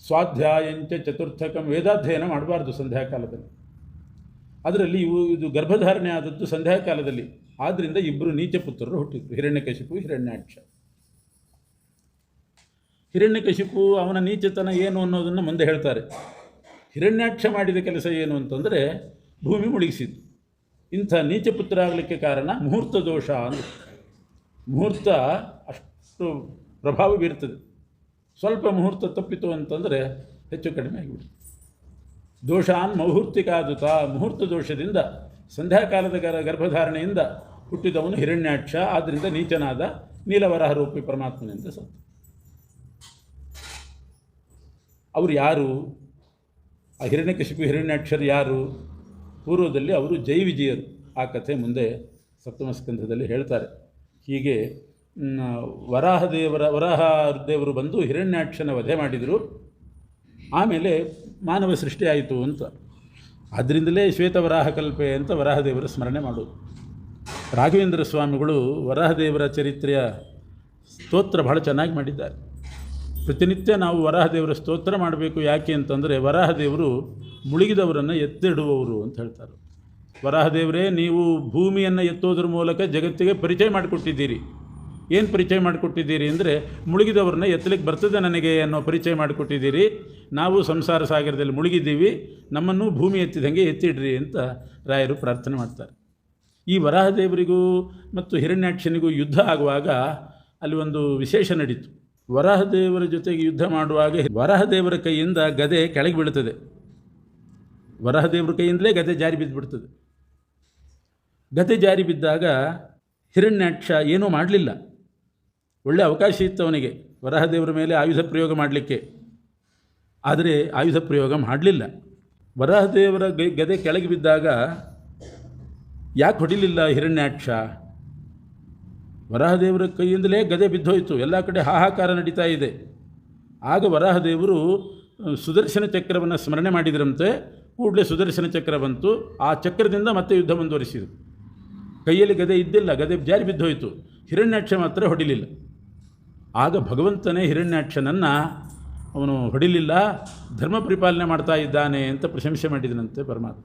Speaker 1: ಸ್ವಾಧ್ಯಾಯಂಚ ಚತುರ್ಥಕಂ, ವೇದಾಧ್ಯಯನ ಮಾಡಬಾರ್ದು ಸಂಧ್ಯಾಕಾಲದಲ್ಲಿ. ಅದರಲ್ಲಿ ಇದು ಗರ್ಭಧಾರಣೆ ಆದದ್ದು ಸಂಧ್ಯಾಕಾಲದಲ್ಲಿ. ಆದ್ದರಿಂದ 2 ನೀಚ ಪುತ್ರರು ಹುಟ್ಟಿದ್ರು, ಹಿರಣ್ಯಕಶಿಪು, ಹಿರಣ್ಯಾಕ್ಷ. ಹಿರಣ್ಯಕಶಿಪು ಅವನ ನೀಚತನ ಏನು ಅನ್ನೋದನ್ನು ಮುಂದೆ ಹೇಳ್ತಾರೆ. ಹಿರಣ್ಯಾಕ್ಷ ಮಾಡಿದ ಕೆಲಸ ಏನು ಅಂತಂದರೆ ಭೂಮಿ ಮುಳುಗಿಸಿದ್ದು. ಇಂಥ ನೀಚ ಪುತ್ರ ಆಗಲಿಕ್ಕೆ ಕಾರಣ ಮುಹೂರ್ತ ದೋಷ ಅಂತ. ಮುಹೂರ್ತ ಅಷ್ಟು ಪ್ರಭಾವ ಬೀರ್ತದೆ. ಸ್ವಲ್ಪ ಮುಹೂರ್ತ ತಪ್ಪಿತು ಅಂತಂದರೆ ಹೆಚ್ಚು ಕಡಿಮೆ ಆಗಿಬಿಡುತ್ತೆ. ದೋಷಾನ್ ಮುಹೂರ್ತಿಕಾದುತ, ಮುಹೂರ್ತ ದೋಷದಿಂದ ಸಂಧ್ಯಾಕಾಲದ ಗರ್ಭಧಾರಣೆಯಿಂದ ಹುಟ್ಟಿದವನು ಹಿರಣ್ಯಾಕ್ಷ. ಆದ್ದರಿಂದ ನೀಚನಾದ ನೀಲವರಾಹ ರೂಪಿ ಪರಮಾತ್ಮನಿಂದ ಸತ್ತು. ಅವರು ಯಾರು? ಆ ಹಿರಣ್ಯಕಶಿಪು ಹಿರಣ್ಯಾಕ್ಷರು ಯಾರು? ಪೂರ್ವದಲ್ಲಿ ಅವರು ಜೈವಿಜಯರು. ಆ ಕಥೆ ಮುಂದೆ ಸಪ್ತಮ ಸ್ಕಂಧದಲ್ಲಿ ಹೇಳ್ತಾರೆ. ಹೀಗೆ ವರಾಹದೇವರು ಬಂದು ಹಿರಣ್ಯಾಕ್ಷನ ವಧೆ ಮಾಡಿದರು. ಆಮೇಲೆ ಮಾನವ ಸೃಷ್ಟಿ ಆಯಿತು ಅಂತ. ಆದ್ದರಿಂದಲೇ ಶ್ವೇತವರಾಹ ಕಲ್ಪೆ ಅಂತ ವರಾಹದೇವರ ಸ್ಮರಣೆ ಮಾಡೋದು. ರಾಘವೇಂದ್ರ ಸ್ವಾಮಿಗಳು ವರಾಹದೇವರ ಚರಿತ್ರೆಯ ಸ್ತೋತ್ರ ಬಹಳ ಚೆನ್ನಾಗಿ ಮಾಡಿದ್ದಾರೆ. ಪ್ರತಿನಿತ್ಯ ನಾವು ವರಾಹದೇವರ ಸ್ತೋತ್ರ ಮಾಡಬೇಕು. ಯಾಕೆ ಅಂತಂದರೆ ವರಾಹದೇವರು ಮುಳುಗಿದವರನ್ನು ಎತ್ತಿಡುವವರು ಅಂತ ಹೇಳ್ತಾರೆ. ವರಾಹದೇವರೇ, ನೀವು ಭೂಮಿಯನ್ನು ಎತ್ತೋದ್ರ ಮೂಲಕ ಜಗತ್ತಿಗೆ ಪರಿಚಯ ಮಾಡಿಕೊಟ್ಟಿದ್ದೀರಿ. ಏನು ಪರಿಚಯ ಮಾಡಿಕೊಟ್ಟಿದ್ದೀರಿ ಅಂದರೆ ಮುಳುಗಿದವ್ರನ್ನ ಎತ್ತಲಿಕ್ಕೆ ಬರ್ತದೆ ನನಗೆ ಅನ್ನೋ ಪರಿಚಯ ಮಾಡಿಕೊಟ್ಟಿದ್ದೀರಿ. ನಾವು ಸಂಸಾರ ಸಾಗರದಲ್ಲಿ ಮುಳುಗಿದ್ದೀವಿ, ನಮ್ಮನ್ನು ಭೂಮಿ ಎತ್ತಿದಂಗೆ ಎತ್ತಿಡ್ರಿ ಅಂತ ರಾಯರು ಪ್ರಾರ್ಥನೆ ಮಾಡ್ತಾರೆ. ಈ ವರಾಹದೇವರಿಗೂ ಮತ್ತು ಹಿರಣ್ಯಾಕ್ಷನಿಗೂ ಯುದ್ಧ ಆಗುವಾಗ ಅಲ್ಲಿ ಒಂದು ವಿಶೇಷ ನಡೀತು. ವರಾಹದೇವರ ಜೊತೆಗೆ ಯುದ್ಧ ಮಾಡುವಾಗ ವರಾಹದೇವರ ಕೈಯಿಂದ ಗದೆ ಕೆಳಗೆ ಬೀಳ್ತದೆ. ವರಾಹದೇವರ ಕೈಯಿಂದಲೇ ಗದೆ ಜಾರಿ ಬಿದ್ದುಬಿಡ್ತದೆ. ಗದೆ ಜಾರಿ ಬಿದ್ದಾಗ ಹಿರಣ್ಯಾಕ್ಷ ಏನೂ ಮಾಡಲಿಲ್ಲ, ಒಳ್ಳೆ ಅವಕಾಶ ಇತ್ತು ಅವನಿಗೆ ವರಾಹದೇವರ ಮೇಲೆ ಆಯುಧ ಪ್ರಯೋಗ ಮಾಡಲಿಕ್ಕೆ. ಆದರೆ ಆಯುಧ ಪ್ರಯೋಗ ಮಾಡಲಿಲ್ಲ. ವರಾಹದೇವರ ಗದೆ ಕೆಳಗೆ ಬಿದ್ದಾಗ ಯಾಕೆ ಹೊಡಿಲಿಲ್ಲ ಹಿರಣ್ಯಾಕ್ಷ? ವರಾಹದೇವರ ಕೈಯಿಂದಲೇ ಗದೆ ಬಿದ್ದೋಯ್ತು, ಎಲ್ಲ ಕಡೆ ಹಾಹಾಕಾರ ನಡೀತಾ ಇದೆ. ಆಗ ವರಾಹದೇವರು ಸುದರ್ಶನ ಚಕ್ರವನ್ನು ಸ್ಮರಣೆ ಮಾಡಿದ್ರಂತೆ. ಕೂಡಲೇ ಸುದರ್ಶನ ಚಕ್ರ ಬಂತು. ಆ ಚಕ್ರದಿಂದ ಮತ್ತೆ ಯುದ್ಧ ಮುಂದುವರಿಸಿದರು. ಕೈಯಲ್ಲಿ ಗದೆ ಇದ್ದಿಲ್ಲ, ಗದೆ ಜಾರಿ ಬಿದ್ದೋಯ್ತು. ಹಿರಣ್ಯಾಕ್ಷ ಮಾತ್ರ ಹೊಡಿಲಿಲ್ಲ. ಆಗ ಭಗವಂತನೇ ಹಿರಣ್ಯಾಕ್ಷನನ್ನು ಅವನು ಹೊಡಿಲಿಲ್ಲ, ಧರ್ಮ ಪರಿಪಾಲನೆ ಮಾಡ್ತಾ ಇದ್ದಾನೆ ಅಂತ ಪ್ರಶಂಸೆ ಮಾಡಿದನಂತೆ ಪರಮಾತ್ಮ.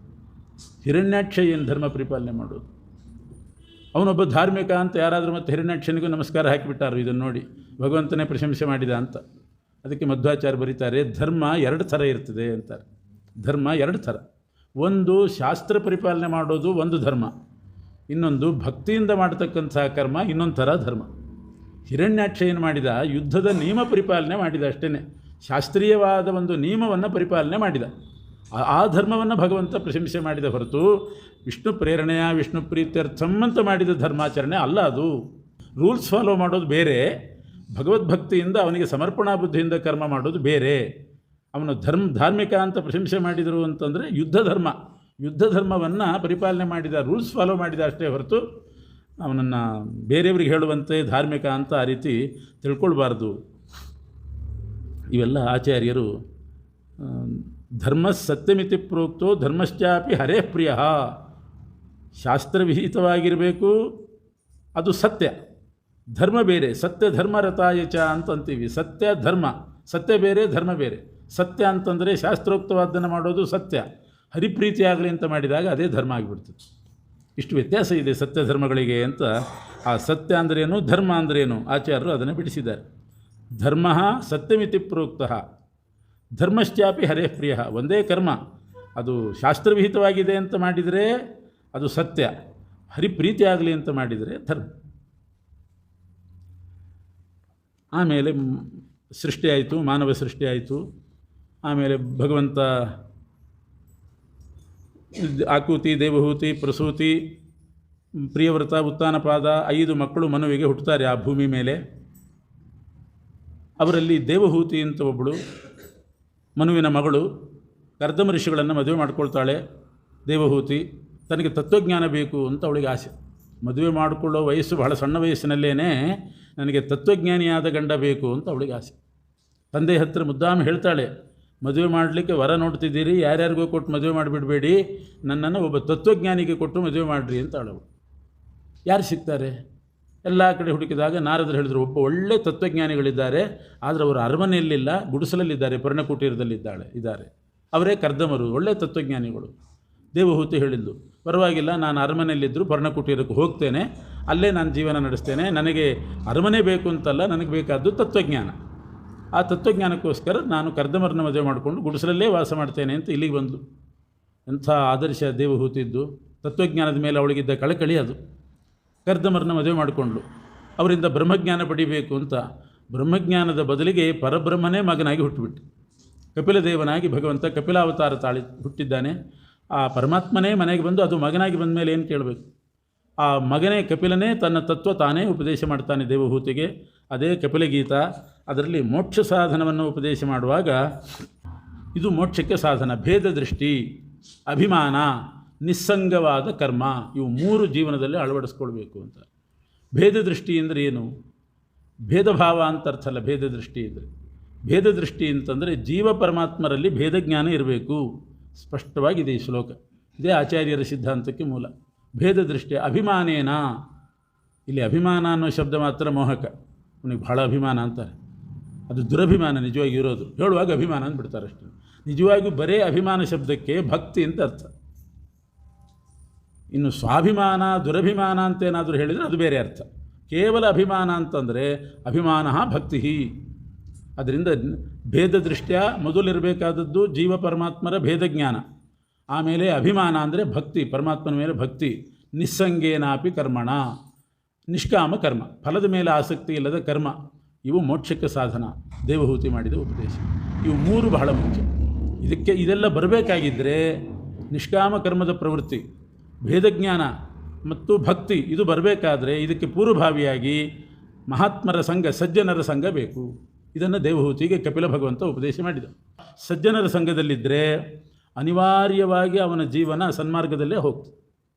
Speaker 1: ಹಿರಣ್ಯಾಕ್ಷ ಏನು ಧರ್ಮ ಪರಿಪಾಲನೆ ಮಾಡೋದು? ಅವನೊಬ್ಬ ಧಾರ್ಮಿಕ ಅಂತ ಯಾರಾದರೂ ಮತ್ತೆ ಹಿರಣ್ಯಾಕ್ಷನಿಗೂ ನಮಸ್ಕಾರ ಹಾಕಿಬಿಟ್ಟಾರು. ಇದನ್ನು ನೋಡಿ ಭಗವಂತನೇ ಪ್ರಶಂಸೆ ಮಾಡಿದ ಅಂತ. ಅದಕ್ಕೆ ಮಧ್ವಾಚಾರ್ಯ ಬರೀತಾರೆ, ಧರ್ಮ ಎರಡು ಥರ ಇರ್ತದೆ ಅಂತಾರೆ. ಧರ್ಮ ಎರಡು ಥರ. ಒಂದು ಶಾಸ್ತ್ರ ಪರಿಪಾಲನೆ ಮಾಡೋದು ಒಂದು ಧರ್ಮ, ಇನ್ನೊಂದು ಭಕ್ತಿಯಿಂದ ಮಾಡತಕ್ಕಂಥ ಕರ್ಮ ಇನ್ನೊಂದು ಥರ ಧರ್ಮ. ಹಿರಣ್ಯಾಕ್ಷ ಏನು ಮಾಡಿದ? ಯುದ್ಧದ ನಿಯಮ ಪರಿಪಾಲನೆ ಮಾಡಿದ ಅಷ್ಟೇ. ಶಾಸ್ತ್ರೀಯವಾದ ಒಂದು ನಿಯಮವನ್ನು ಪರಿಪಾಲನೆ ಮಾಡಿದ. ಆ ಧರ್ಮವನ್ನು ಭಗವಂತ ಪ್ರಶಂಸೆ ಮಾಡಿದ ಹೊರತು ವಿಷ್ಣು ಪ್ರೇರಣೆಯ ವಿಷ್ಣು ಪ್ರೀತ್ಯರ್ಥಂ ಅಂತ ಮಾಡಿದ ಧರ್ಮಾಚರಣೆ ಅಲ್ಲ ಅದು. ರೂಲ್ಸ್ ಫಾಲೋ ಮಾಡೋದು ಬೇರೆ, ಭಗವದ್ಭಕ್ತಿಯಿಂದ ಅವನಿಗೆ ಸಮರ್ಪಣಾ ಬುದ್ಧಿಯಿಂದ ಕರ್ಮ ಮಾಡೋದು ಬೇರೆ. ಅವನು ಧಾರ್ಮಿಕ ಅಂತ ಪ್ರಶಂಸೆ ಮಾಡಿದರು ಅಂತಂದರೆ ಯುದ್ಧ ಧರ್ಮವನ್ನು ಪರಿಪಾಲನೆ ಮಾಡಿದ, ರೂಲ್ಸ್ ಫಾಲೋ ಮಾಡಿದ ಅಷ್ಟೇ ಹೊರತು ಅವನನ್ನು ಬೇರೆಯವ್ರಿಗೆ ಹೇಳುವಂತೆ ಧಾರ್ಮಿಕ ಅಂತ ಆ ರೀತಿ ತಿಳ್ಕೊಳ್ಬಾರ್ದು. ಇವೆಲ್ಲ ಆಚಾರ್ಯರು ಧರ್ಮ ಸತ್ಯಮಿತಿ ಪ್ರೋಕ್ತೋ ಧರ್ಮಶ್ಚಾಪಿ ಹರೇ ಪ್ರಿಯ. ಶಾಸ್ತ್ರವಿಹಿತವಾಗಿರಬೇಕು, ಅದು ಸತ್ಯ. ಧರ್ಮ ಬೇರೆ, ಸತ್ಯ ಧರ್ಮ ರತಾಯಚ ಅಂತಂತೀವಿ. ಸತ್ಯ ಧರ್ಮ, ಸತ್ಯ ಬೇರೆ ಧರ್ಮ ಬೇರೆ. ಸತ್ಯ ಅಂತಂದರೆ ಶಾಸ್ತ್ರೋಕ್ತವಾದ್ದನ್ನು ಮಾಡೋದು ಸತ್ಯ. ಹರಿಪ್ರೀತಿ ಆಗಲಿ ಅಂತ ಮಾಡಿದಾಗ ಅದೇ ಧರ್ಮ ಆಗಿಬಿಡ್ತದೆ. ಇಷ್ಟು ವ್ಯತ್ಯಾಸ ಇದೆ ಸತ್ಯ ಧರ್ಮಗಳಿಗೆ ಅಂತ. ಆ ಸತ್ಯ ಅಂದ್ರೇನು, ಧರ್ಮ ಅಂದ್ರೇನು ಆಚಾರ್ಯರು ಅದನ್ನು ಬಿಡಿಸಿದ್ದಾರೆ. ಧರ್ಮ ಸತ್ಯಮಿತಿ ಪ್ರೋಕ್ತಃ ಧರ್ಮಶ್ಚಾಪಿ ಹರೇ ಪ್ರಿಯ. ಒಂದೇ ಕರ್ಮ, ಅದು ಶಾಸ್ತ್ರವಿಹಿತವಾಗಿದೆ ಅಂತ ಮಾಡಿದರೆ ಅದು ಸತ್ಯ, ಹರಿಪ್ರೀತಿ ಆಗಲಿ ಅಂತ ಮಾಡಿದರೆ ಧರ್ಮ. ಆಮೇಲೆ ಸೃಷ್ಟಿಯಾಯಿತು, ಮಾನವ ಸೃಷ್ಟಿಯಾಯಿತು. ಆಮೇಲೆ ಭಗವಂತ ಆಕೂತಿ, ದೇವಹೂತಿ, ಪ್ರಸೂತಿ, ಪ್ರಿಯವ್ರತ, ಉತ್ತಾನಪಾದ 5 ಮಕ್ಕಳು ಮನುವಿಗೆ ಹುಟ್ಟುತ್ತಾರೆ ಆ ಭೂಮಿ ಮೇಲೆ. ಅವರಲ್ಲಿ ದೇವಹೂತಿ ಅಂತ ಒಬ್ಬಳು ಮನುವಿನ ಮಗಳು ಕರ್ದಮ ಋಷಿಗಳನ್ನು ಮದುವೆ ಮಾಡ್ಕೊಳ್ತಾಳೆ. ದೇವಹೂತಿ ತನಗೆ ತತ್ವಜ್ಞಾನ ಬೇಕು ಅಂತ ಅವಳಿಗೆ ಆಸೆ. ಮದುವೆ ಮಾಡಿಕೊಳ್ಳೋ ವಯಸ್ಸು ಬಹಳ ಸಣ್ಣ ವಯಸ್ಸಿನಲ್ಲೇ ನನಗೆ ತತ್ವಜ್ಞಾನಿಯಾದ ಗಂಡ ಬೇಕು ಅಂತ ಅವಳಿಗೆ ಆಸೆ. ತಂದೆ ಹತ್ತಿರ ಮುದ್ದಾಮ ಹೇಳ್ತಾಳೆ, ಮದುವೆ ಮಾಡಲಿಕ್ಕೆ ವರ ನೋಡ್ತಿದ್ದೀರಿ, ಯಾರ್ಯಾರಿಗೂ ಕೊಟ್ಟು ಮದುವೆ ಮಾಡಿಬಿಡಬೇಡಿ, ನನ್ನನ್ನು ಒಬ್ಬ ತತ್ವಜ್ಞಾನಿಗೆ ಕೊಟ್ಟು ಮದುವೆ ಮಾಡಿರಿ ಅಂತ ಅವಳು. ಯಾರು ಸಿಗ್ತಾರೆ? ಎಲ್ಲ ಕಡೆ ಹುಡುಕಿದಾಗ ನಾರದರು ಹೇಳಿದರು, ಒಬ್ಬ ಒಳ್ಳೆ ತತ್ವಜ್ಞಾನಿಗಳಿದ್ದಾರೆ, ಆದರೆ ಅವರು ಅರಮನೆಯಲ್ಲಿಲ್ಲ, ಗುಡಿಸಲಲ್ಲಿದ್ದಾರೆ, ಇದ್ದಾರೆ. ಅವರೇ ಕರ್ದಮರು, ಒಳ್ಳೆ ತತ್ವಜ್ಞಾನಿಗಳು. ದೇವಹೂತಿ ಹೇಳಿದ್ದು, ಪರವಾಗಿಲ್ಲ, ನಾನು ಅರಮನೆಯಲ್ಲಿದ್ದರೂ ಪರ್ಣಕುಟೀರಕ್ಕೆ ಹೋಗ್ತೇನೆ, ಅಲ್ಲೇ ನಾನು ಜೀವನ ನಡೆಸ್ತೇನೆ. ನನಗೆ ಅರಮನೆ ಬೇಕು ಅಂತಲ್ಲ, ನನಗೆ ಬೇಕಾದ್ದು ತತ್ವಜ್ಞಾನ. ಆ ತತ್ವಜ್ಞಾನಕ್ಕೋಸ್ಕರ ನಾನು ಕರ್ದಮರನ್ನ ಮದುವೆ ಮಾಡಿಕೊಂಡು ಗುಡಿಸಲಲ್ಲೇ ವಾಸ ಮಾಡ್ತೇನೆ ಅಂತ ಇಲ್ಲಿಗೆ ಬಂದು. ಎಂಥ ಆದರ್ಶ ದೇವಹೂತಿದ್ದು. ತತ್ವಜ್ಞಾನದ ಮೇಲೆ ಅವಳಿಗಿದ್ದ ಕಳಕಳಿ ಅದು. ಕರ್ದಮರನ್ನ ಮದುವೆ ಮಾಡಿಕೊಂಡ್ಳು. ಅವರಿಂದ ಬ್ರಹ್ಮಜ್ಞಾನ ಪಡಿಬೇಕು ಅಂತ. ಬ್ರಹ್ಮಜ್ಞಾನದ ಬದಲಿಗೆ ಪರಬ್ರಹ್ಮನೇ ಮಗನಾಗಿ ಹುಟ್ಟುಬಿಟ್ಟು, ಕಪಿಲದೇವನಾಗಿ ಭಗವಂತ ಕಪಿಲಾವತಾರ ಹುಟ್ಟಿದ್ದಾನೆ. ಆ ಪರಮಾತ್ಮನೇ ಮನೆಗೆ ಬಂದು, ಅದು ಮಗನಾಗಿ ಬಂದ ಮೇಲೆ ಏನು ಕೇಳಬೇಕು? ಆ ಮಗನೇ ಕಪಿಲನೇ ತನ್ನ ತತ್ವ ತಾನೇ ಉಪದೇಶ ಮಾಡ್ತಾನೆ ದೇವಹೂತಿಗೆ. ಅದೇ ಕಪಿಲಗೀತ. ಅದರಲ್ಲಿ ಮೋಕ್ಷ ಸಾಧನವನ್ನು ಉಪದೇಶ ಮಾಡುವಾಗ ಇದು ಮೋಕ್ಷಕ್ಕೆ ಸಾಧನ. ಭೇದ ದೃಷ್ಟಿ, ಅಭಿಮಾನ, ನಿಸ್ಸಂಗವಾದ ಕರ್ಮ, ಇವು 3 ಜೀವನದಲ್ಲಿ ಅಳವಡಿಸ್ಕೊಳ್ಬೇಕು ಅಂತ. ಭೇದ ದೃಷ್ಟಿ ಅಂದರೆ ಏನು? ಭೇದ ಭಾವ ಅಂತ ಅರ್ಥ ಅಲ್ಲ. ಭೇದ ದೃಷ್ಟಿ ಅಂದರೆ, ಭೇದ ದೃಷ್ಟಿ ಅಂತಂದರೆ ಜೀವ ಪರಮಾತ್ಮರಲ್ಲಿ ಭೇದಜ್ಞಾನ ಇರಬೇಕು. ಸ್ಪಷ್ಟವಾಗಿದೆ ಈ ಶ್ಲೋಕ. ಇದೇ ಆಚಾರ್ಯರ ಸಿದ್ಧಾಂತಕ್ಕೆ ಮೂಲ. ಭೇದ ದೃಷ್ಟಿ ಅಭಿಮಾನೇನ. ಇಲ್ಲಿ ಅಭಿಮಾನ ಅನ್ನೋ ಶಬ್ದ ಮಾತ್ರ ಮೋಹಕ. ಅವನಿಗೆ ಬಹಳ ಅಭಿಮಾನ ಅಂತಾರೆ, ಅದು ದುರಭಿಮಾನ ನಿಜವಾಗಿ ಇರೋದು. ಹೇಳುವಾಗ ಅಭಿಮಾನ ಅಂದ್ಬಿಡ್ತಾರೆ ಅಷ್ಟೇ. ನಿಜವಾಗಿಯೂ ಬರೇ ಅಭಿಮಾನ ಶಬ್ದಕ್ಕೆ ಭಕ್ತಿ ಅಂತ ಅರ್ಥ. ಇನ್ನು ಸ್ವಾಭಿಮಾನ, ದುರಭಿಮಾನ ಅಂತೇನಾದರೂ ಹೇಳಿದರೆ ಅದು ಬೇರೆ ಅರ್ಥ. ಕೇವಲ ಅಭಿಮಾನ ಅಂತಂದರೆ ಅಭಿಮಾನ ಭಕ್ತಿ. ಅದರಿಂದ ಭೇದ ದೃಷ್ಟ್ಯ ಮೊದಲಿರಬೇಕಾದದ್ದು ಜೀವ ಪರಮಾತ್ಮರ ಭೇದಜ್ಞಾನ. ಆಮೇಲೆ ಅಭಿಮಾನ ಅಂದರೆ ಭಕ್ತಿ, ಪರಮಾತ್ಮನ ಮೇಲೆ ಭಕ್ತಿ. ನಿಸ್ಸಂಗೇನಾಪಿ ಕರ್ಮಣ, ನಿಷ್ಕಾಮ ಕರ್ಮ, ಫಲದ ಮೇಲೆ ಆಸಕ್ತಿ ಇಲ್ಲದ ಕರ್ಮ. ಇವು ಮೋಕ್ಷಕ್ಕೆ ಸಾಧನ. ದೇವಹೂತಿ ಮಾಡಿದ ಉಪದೇಶ. ಇವು 3 ಬಹಳ ಮುಖ್ಯ. ಇದೆಲ್ಲ ಬರಬೇಕಾಗಿದ್ದರೆ ನಿಷ್ಕಾಮ ಕರ್ಮದ ಪ್ರವೃತ್ತಿ, ಭೇದಜ್ಞಾನ ಮತ್ತು ಭಕ್ತಿ ಇದು ಬರಬೇಕಾದ್ರೆ ಇದಕ್ಕೆ ಪೂರ್ವಭಾವಿಯಾಗಿ ಮಹಾತ್ಮರ ಸಂಘ, ಸಜ್ಜನರ ಸಂಘ ಬೇಕು. ಇದನ್ನು ದೇವಹೂತಿಗೆ ಕಪಿಲ ಭಗವಂತ ಉಪದೇಶ ಮಾಡಿದ. ಸಜ್ಜನರ ಸಂಘದಲ್ಲಿದ್ದರೆ ಅನಿವಾರ್ಯವಾಗಿ ಅವನ ಜೀವನ ಸನ್ಮಾರ್ಗದಲ್ಲೇ ಹೋಗ್ತದೆ.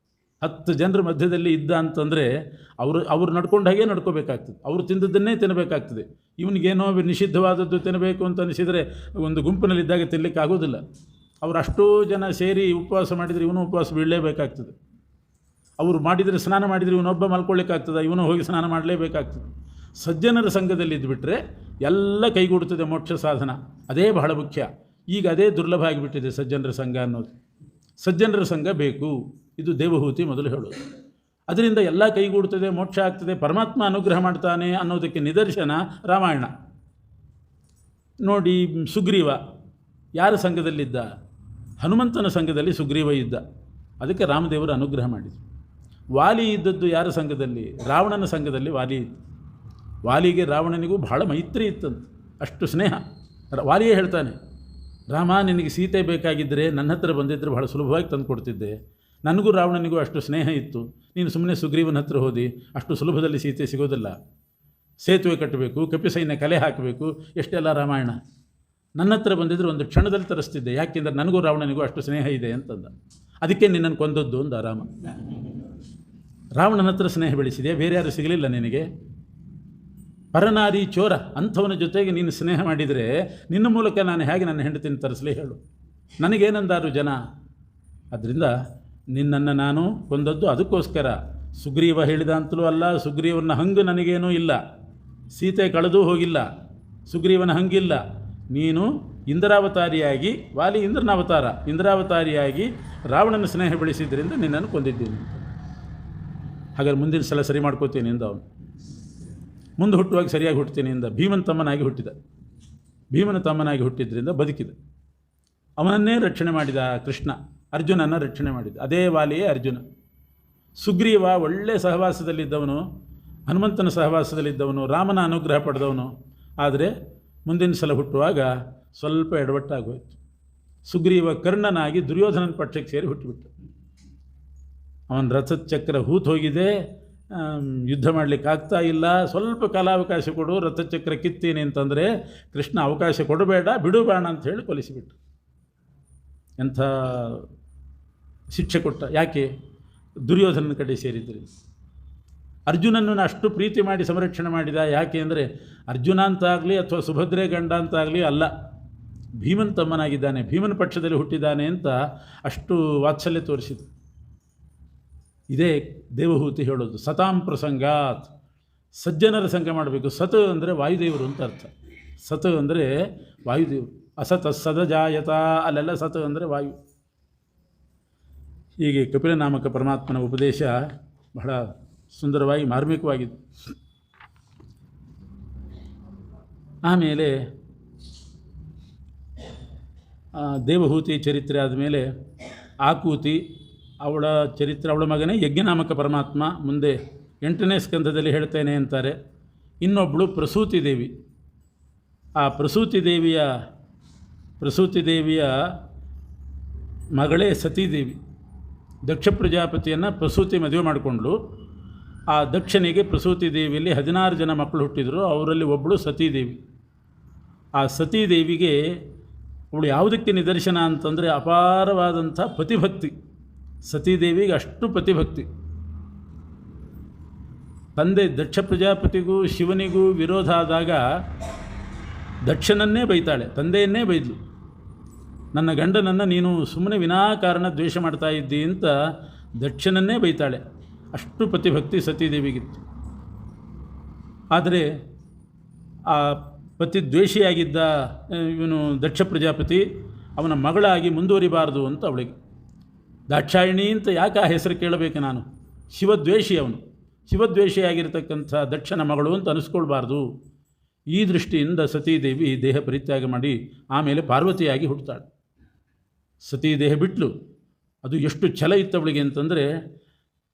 Speaker 1: 10 ಜನರ ಮಧ್ಯದಲ್ಲಿ ಇದ್ದ ಅಂತಂದರೆ ಅವರು ನಡ್ಕೊಂಡು ಹಾಗೆ ನಡ್ಕೋಬೇಕಾಗ್ತದೆ. ಅವರು ತಿಂದದ್ದನ್ನೇ ತಿನ್ನಬೇಕಾಗ್ತದೆ. ಇವನಿಗೇನೋ ನಿಷಿದ್ಧವಾದದ್ದು ತಿನ್ನಬೇಕು ಅಂತ ಅನಿಸಿದರೆ ಒಂದು ಗುಂಪಿನಲ್ಲಿದ್ದಾಗ ತಿನ್ನಲಿಕ್ಕೆ ಆಗೋದಿಲ್ಲ. ಅವರು ಅಷ್ಟೋ ಜನ ಸೇರಿ ಉಪವಾಸ ಮಾಡಿದರೆ ಇವನು ಉಪವಾಸ ಬೀಳಲೇಬೇಕಾಗ್ತದೆ. ಅವರು ಮಾಡಿದರೆ ಸ್ನಾನ ಮಾಡಿದರೆ ಇವನೊಬ್ಬ ಮಲ್ಕೊಳ್ಳಿಕ್ಕಾಗ್ತದೆ, ಇವನು ಹೋಗಿ ಸ್ನಾನ ಮಾಡಲೇಬೇಕಾಗ್ತದೆ. ಸಜ್ಜನರ ಸಂಘದಲ್ಲಿ ಇದ್ದುಬಿಟ್ರೆ ಎಲ್ಲ ಕೈಗೂಡುತ್ತದೆ ಮೋಕ್ಷ ಸಾಧನ. ಅದೇ ಬಹಳ ಮುಖ್ಯ. ಈಗ ಅದೇ ದುರ್ಲಭ ಆಗಿಬಿಟ್ಟಿದೆ ಸಜ್ಜನರ ಸಂಘ ಅನ್ನೋದು. ಸಜ್ಜನರ ಸಂಘ ಬೇಕು, ಇದು ದೇವಹೂತಿ ಮೊದಲು ಹೇಳೋದು. ಅದರಿಂದ ಎಲ್ಲ ಕೈಗೂಡುತ್ತದೆ, ಮೋಕ್ಷ ಆಗ್ತದೆ, ಪರಮಾತ್ಮ ಅನುಗ್ರಹ ಮಾಡ್ತಾನೆ ಅನ್ನೋದಕ್ಕೆ ನಿದರ್ಶನ ರಾಮಾಯಣ ನೋಡಿ. ಸುಗ್ರೀವ ಯಾರ ಸಂಘದಲ್ಲಿದ್ದ? ಹನುಮಂತನ ಸಂಘದಲ್ಲಿ ಸುಗ್ರೀವ ಇದ್ದ. ಅದಕ್ಕೆ ರಾಮದೇವರು ಅನುಗ್ರಹ ಮಾಡಿದರು. ವಾಲಿ ಇದ್ದದ್ದು ಯಾರ ಸಂಘದಲ್ಲಿ? ರಾವಣನ ಸಂಘದಲ್ಲಿ ವಾಲಿ ಇದ್ದ. ವಾಲಿಗೆ ರಾವಣನಿಗೂ ಬಹಳ ಮೈತ್ರಿ ಇತ್ತಂತೆ, ಅಷ್ಟು ಸ್ನೇಹ. ವಾಲಿಯೇ ಹೇಳ್ತಾನೆ, ರಾಮ ನಿನಗೆ ಸೀತೆ ಬೇಕಾಗಿದ್ದರೆ ನನ್ನ ಹತ್ರ ಬಂದಿದ್ದರೆ ಬಹಳ ಸುಲಭವಾಗಿ ತಂದು ಕೊಡ್ತಿದ್ದೆ. ನನಗೂ ರಾವಣನಿಗೂ ಅಷ್ಟು ಸ್ನೇಹ ಇತ್ತು, ನೀನು ಸುಮ್ಮನೆ ಸುಗ್ರೀವನ ಹತ್ರ ಹೋದಿ, ಅಷ್ಟು ಸುಲಭದಲ್ಲಿ ಸೀತೆ ಸಿಗೋದಿಲ್ಲ. ಸೇತುವೆ ಕಟ್ಟಬೇಕು, ಕಪಿಸೈನ್ಯ ಕಲೆ ಹಾಕಬೇಕು, ಎಷ್ಟೆಲ್ಲ ರಾಮಾಯಣ. ನನ್ನ ಹತ್ರ ಬಂದಿದ್ದರೆ ಒಂದು ಕ್ಷಣದಲ್ಲಿ ತರಿಸ್ತಿದ್ದೆ, ಯಾಕೆಂದರೆ ನನಗೂ ರಾವಣನಿಗೂ ಅಷ್ಟು ಸ್ನೇಹ ಇದೆ ಅಂತಂದ. ಅದಕ್ಕೆ ನಿನ್ನನ್ನು ಕೊಂದದ್ದು ಅಂದ ರಾಮ. ರಾವಣನ ಹತ್ರ ಸ್ನೇಹ ಬೆಳೆಸಿದೆ, ಬೇರೆ ಯಾರು ಸಿಗಲಿಲ್ಲ ನಿನಗೆ. ಪರನಾರಿ ಚೋರ ಅಂಥವನ ಜೊತೆಗೆ ನೀನು ಸ್ನೇಹ ಮಾಡಿದರೆ ನಿನ್ನ ಮೂಲಕ ನಾನು ಹೇಗೆ ನನ್ನ ಹೆಂಡತಿನ ತರಿಸಲಿ ಹೇಳು? ನನಗೇನಂದಾರು ಜನ? ಆದ್ದರಿಂದ ನಿನ್ನನ್ನು ನಾನು ಕೊಂದದ್ದು ಅದಕ್ಕೋಸ್ಕರ. ಸುಗ್ರೀವ ಹೇಳಿದ ಅಂತಲೂ ಅಲ್ಲ, ಸುಗ್ರೀವನ ಹಂಗು ನನಗೇನೂ ಇಲ್ಲ, ಸೀತೆ ಕಳೆದೂ ಹೋಗಿಲ್ಲ, ಸುಗ್ರೀವನ ಹಂಗಿಲ್ಲ. ನೀನು ಇಂದ್ರಾವತಾರಿಯಾಗಿ, ವಾಲಿ ಇಂದ್ರನ ಅವತಾರ, ಇಂದ್ರಾವತಾರಿಯಾಗಿ ರಾವಣನ ಸ್ನೇಹ ಬೆಳೆಸಿದ್ದರಿಂದ ನಿನ್ನನ್ನು ಕೊಂದಿದ್ದೀನಿ. ಹಾಗಾದ್ರೆ ಮುಂದಿನ ಸಲ ಸರಿ ಮಾಡ್ಕೋತೀನಿ ಎಂದ ಅವನು. ಮುಂದೆ ಹುಟ್ಟುವಾಗ ಸರಿಯಾಗಿ ಹುಡ್ತೀನಿ ಎಂದ. ಭೀಮನ ತಮ್ಮನಾಗಿ ಹುಟ್ಟಿದ. ಭೀಮನ ತಮ್ಮನಾಗಿ ಹುಟ್ಟಿದ್ರಿಂದ ಬದುಕಿದ. ಅವನನ್ನೇ ರಕ್ಷಣೆ ಮಾಡಿದ ಕೃಷ್ಣ, ಅರ್ಜುನನ ರಕ್ಷಣೆ ಮಾಡಿದ. ಅದೇ ವಾಲಿಯೇ ಅರ್ಜುನ. ಸುಗ್ರೀವ ಒಳ್ಳೆ ಸಹವಾಸದಲ್ಲಿದ್ದವನು, ಹನುಮಂತನ ಸಹವಾಸದಲ್ಲಿದ್ದವನು, ರಾಮನ ಅನುಗ್ರಹ ಪಡೆದವನು. ಆದರೆ ಮುಂದಿನ ಸಲ ಹುಟ್ಟುವಾಗ ಸ್ವಲ್ಪ ಎಡವಟ್ಟಾಗೋಯ್ತು. ಸುಗ್ರೀವ ಕರ್ಣನಾಗಿ ದುರ್ಯೋಧನನ ಪಕ್ಷಕ್ಕೆ ಸೇರಿ ಹುಟ್ಟಿಬಿಟ್ಟ. ಅವನ ರಥದ ಚಕ್ರ ಹೂತು ಹೋಗಿದೆ, ಯುದ್ಧ ಮಾಡಲಿಕ್ಕೆ ಆಗ್ತಾ ಇಲ್ಲ, ಸ್ವಲ್ಪ ಕಾಲಾವಕಾಶ ಕೊಡು, ರಥಚಕ್ರ ಕಿತ್ತೀನಿ ಅಂತಂದರೆ ಕೃಷ್ಣ ಅವಕಾಶ ಕೊಡಬೇಡ, ಬಿಡು ಬಾಣ ಅಂತ ಹೇಳಿ ಕೊಲಿಸಿಬಿಟ್ಟು. ಎಂಥ ಶಿಕ್ಷೆ ಕೊಟ್ಟ. ಯಾಕೆ? ದುರ್ಯೋಧನನ ಕಡೆ ಸೇರಿದ್ರಿ. ಅರ್ಜುನನ್ನು ಅಷ್ಟು ಪ್ರೀತಿ ಮಾಡಿ ಸಂರಕ್ಷಣೆ ಮಾಡಿದ. ಯಾಕೆ ಅಂದರೆ ಅರ್ಜುನ ಅಂತಾಗಲಿ ಅಥವಾ ಸುಭದ್ರೆ ಗಂಡ ಅಂತಾಗಲಿ ಅಲ್ಲ, ಭೀಮನ ತಮ್ಮನಾಗಿದ್ದಾನೆ, ಭೀಮನ ಪಕ್ಷದಲ್ಲಿ ಹುಟ್ಟಿದ್ದಾನೆ ಅಂತ ಅಷ್ಟು ವಾತ್ಸಲ್ಯ ತೋರಿಸಿತು. ಇದೇ ದೇವಹೂತಿ ಹೇಳೋದು, ಸತಾಂ ಪ್ರಸಂಗಾತ್. ಸಜ್ಜನರ ಸಂಘ ಮಾಡಬೇಕು. ಸತ್ ಅಂದರೆ ವಾಯುದೇವರು ಅಂತ ಅರ್ಥ. ಸತ್ ಅಂದರೆ ವಾಯುದೇವರು. ಅಸತ್ ಸದಜಾಯತ, ಅಲ್ಲೆಲ್ಲ ಸತ್ ಅಂದರೆ ವಾಯು. ಹೀಗೆ ಕಪಿಲನಾಮಕ ಪರಮಾತ್ಮನ ಉಪದೇಶ ಬಹಳ ಸುಂದರವಾಗಿ ಮಾರ್ಮಿಕವಾಗಿದೆ. ಆಮೇಲೆ ದೇವಹೂತಿ ಚರಿತ್ರೆ ಆದಮೇಲೆ ಆಕೂತಿ, ಅವಳ ಚರಿತ್ರೆ, ಅವಳ ಮಗನೇ ಯಜ್ಞನಾಮಕ ಪರಮಾತ್ಮ. ಮುಂದೆ 8ನೇ ಸ್ಕಂಧದಲ್ಲಿ ಹೇಳ್ತೇನೆ ಅಂತಾರೆ. ಇನ್ನೊಬ್ಬಳು ಪ್ರಸೂತಿ ದೇವಿ. ಆ ಪ್ರಸೂತಿ ದೇವಿಯ ಮಗಳೇ ಸತೀದೇವಿ. ದಕ್ಷ ಪ್ರಜಾಪತಿಯನ್ನು ಪ್ರಸೂತಿ ಮದುವೆ ಮಾಡಿಕೊಂಡ್ಳು. ಆ ದಕ್ಷನಿಗೆ ಪ್ರಸೂತಿ ದೇವಿಯಲ್ಲಿ 16 ಜನ ಮಕ್ಕಳು ಹುಟ್ಟಿದರು. ಅವರಲ್ಲಿ ಒಬ್ಬಳು ಸತೀದೇವಿ. ಆ ಸತೀದೇವಿಗೆ ಅವಳು ಯಾವುದಕ್ಕೆ ನಿದರ್ಶನ ಅಂತಂದರೆ ಅಪಾರವಾದಂಥ ಪತಿಭಕ್ತಿ. ಸತೀದೇವಿಗೆ ಅಷ್ಟು ಪತಿಭಕ್ತಿ. ತಂದೆ ದಕ್ಷ ಪ್ರಜಾಪತಿಗೂ ಶಿವನಿಗೂ ವಿರೋಧ ಆದಾಗ ದಕ್ಷನನ್ನೇ ಬೈತಾಳೆ, ತಂದೆಯನ್ನೇ ಬೈದ್ಲು. ನನ್ನ ಗಂಡನನ್ನು ನೀನು ಸುಮ್ಮನೆ ವಿನಾಕಾರಣ ದ್ವೇಷ ಮಾಡ್ತಾ ಇದ್ದಿ ಅಂತ ದಕ್ಷನನ್ನೇ ಬೈತಾಳೆ. ಅಷ್ಟು ಪತಿಭಕ್ತಿ ಸತೀದೇವಿಗಿತ್ತು. ಆದರೆ ಆ ಪತಿ ದ್ವೇಷಿಯಾಗಿದ್ದ ಇವನು ದಕ್ಷ ಪ್ರಜಾಪತಿ ಅವನ ಮಗಳಾಗಿ ಮುಂದುವರಿಬಾರದು ಅಂತ ಅವಳಿಗೆ. ದಾಕ್ಷಾಯಿಣಿ ಅಂತ ಯಾಕೆ ಆ ಹೆಸರು ಕೇಳಬೇಕು ನಾನು? ಶಿವದ್ವೇಷಿ ಅವನು. ಶಿವದ್ವೇಷಿಯಾಗಿರ್ತಕ್ಕಂಥ ದಕ್ಷನ ಮಗಳು ಅಂತ ಅನಿಸ್ಕೊಳ್ಬಾರ್ದು. ಈ ದೃಷ್ಟಿಯಿಂದ ಸತೀದೇವಿ ದೇಹ ಪರಿತ್ಯಾಗ ಮಾಡಿ ಆಮೇಲೆ ಪಾರ್ವತಿಯಾಗಿ ಹುಟ್ಟುತ್ತಾಳೆ. ಸತೀ ದೇಹ ಬಿಟ್ಲು. ಅದು ಎಷ್ಟು ಛಲ ಇತ್ತು ಅವಳಿಗೆ ಅಂತಂದರೆ,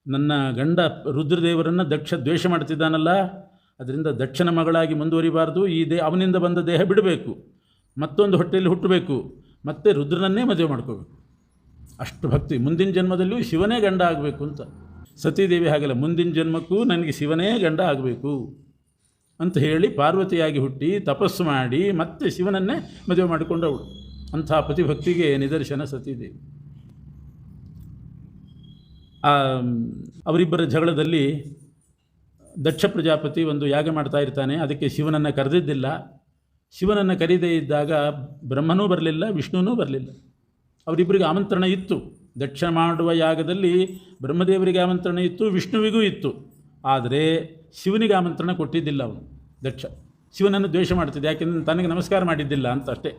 Speaker 1: ನನ್ನ ಗಂಡ ರುದ್ರದೇವರನ್ನು ದಕ್ಷ ದ್ವೇಷ ಮಾಡ್ತಿದ್ದಾನಲ್ಲ, ಅದರಿಂದ ದಕ್ಷನ ಮಗಳಾಗಿ ಮುಂದುವರಿಬಾರ್ದು, ಈ ಅವನಿಂದ ಬಂದ ದೇಹ ಬಿಡಬೇಕು, ಮತ್ತೊಂದು ಹೊಟ್ಟೆಯಲ್ಲಿ ಹುಟ್ಟಬೇಕು, ಮತ್ತೆ ರುದ್ರನನ್ನೇ ಮದುವೆ ಮಾಡ್ಕೋಬೇಕು. ಅಷ್ಟು ಭಕ್ತಿ. ಮುಂದಿನ ಜನ್ಮದಲ್ಲಿಯೂ ಶಿವನೇ ಗಂಡ ಆಗಬೇಕು ಅಂತ. ಸತೀದೇವಿ ಹಾಗಲ್ಲ, ಮುಂದಿನ ಜನ್ಮಕ್ಕೂ ನನಗೆ ಶಿವನೇ ಗಂಡ ಆಗಬೇಕು. ಅಂತ ಹೇಳಿ ಪಾರ್ವತಿಯಾಗಿ ಹುಟ್ಟಿ ತಪಸ್ಸು ಮಾಡಿ ಮತ್ತೆ ಶಿವನನ್ನೇ ಮದುವೆ ಮಾಡಿಕೊಂಡವಳು. ಅಂಥ ಪತಿಭಕ್ತಿಗೆ ನಿದರ್ಶನ ಸತೀದೇವಿ. ಅವರಿಬ್ಬರ ಜಗಳದಲ್ಲಿ ದಕ್ಷ ಪ್ರಜಾಪತಿ ಒಂದು ಯಾಗ ಮಾಡ್ತಾ ಇರ್ತಾನೆ. ಅದಕ್ಕೆ ಶಿವನನ್ನು ಕರೆದಿದ್ದಿಲ್ಲ. ಶಿವನನ್ನು ಕರೀದೇ ಇದ್ದಾಗ ಬ್ರಹ್ಮನೂ ಬರಲಿಲ್ಲ, ವಿಷ್ಣುವೂ ಬರಲಿಲ್ಲ. ಅವರಿಬ್ಬರಿಗೆ ಆಮಂತ್ರಣ ಇತ್ತು. ದಕ್ಷ ಮಾಡುವ ಯಾಗದಲ್ಲಿ ಬ್ರಹ್ಮದೇವರಿಗೆ ಆಮಂತ್ರಣ ಇತ್ತು, ವಿಷ್ಣುವಿಗೂ ಇತ್ತು. ಆದರೆ ಶಿವನಿಗೆ ಆಮಂತ್ರಣ ಕೊಟ್ಟಿದ್ದಿಲ್ಲ ಅವನು. ದಕ್ಷ ಶಿವನನ್ನು ದ್ವೇಷ ಮಾಡ್ತಿದ್ದೆ, ಯಾಕೆಂದರೆ ತನಗೆ ನಮಸ್ಕಾರ ಮಾಡಿದ್ದಿಲ್ಲ ಅಂತ ಅಷ್ಟೇ.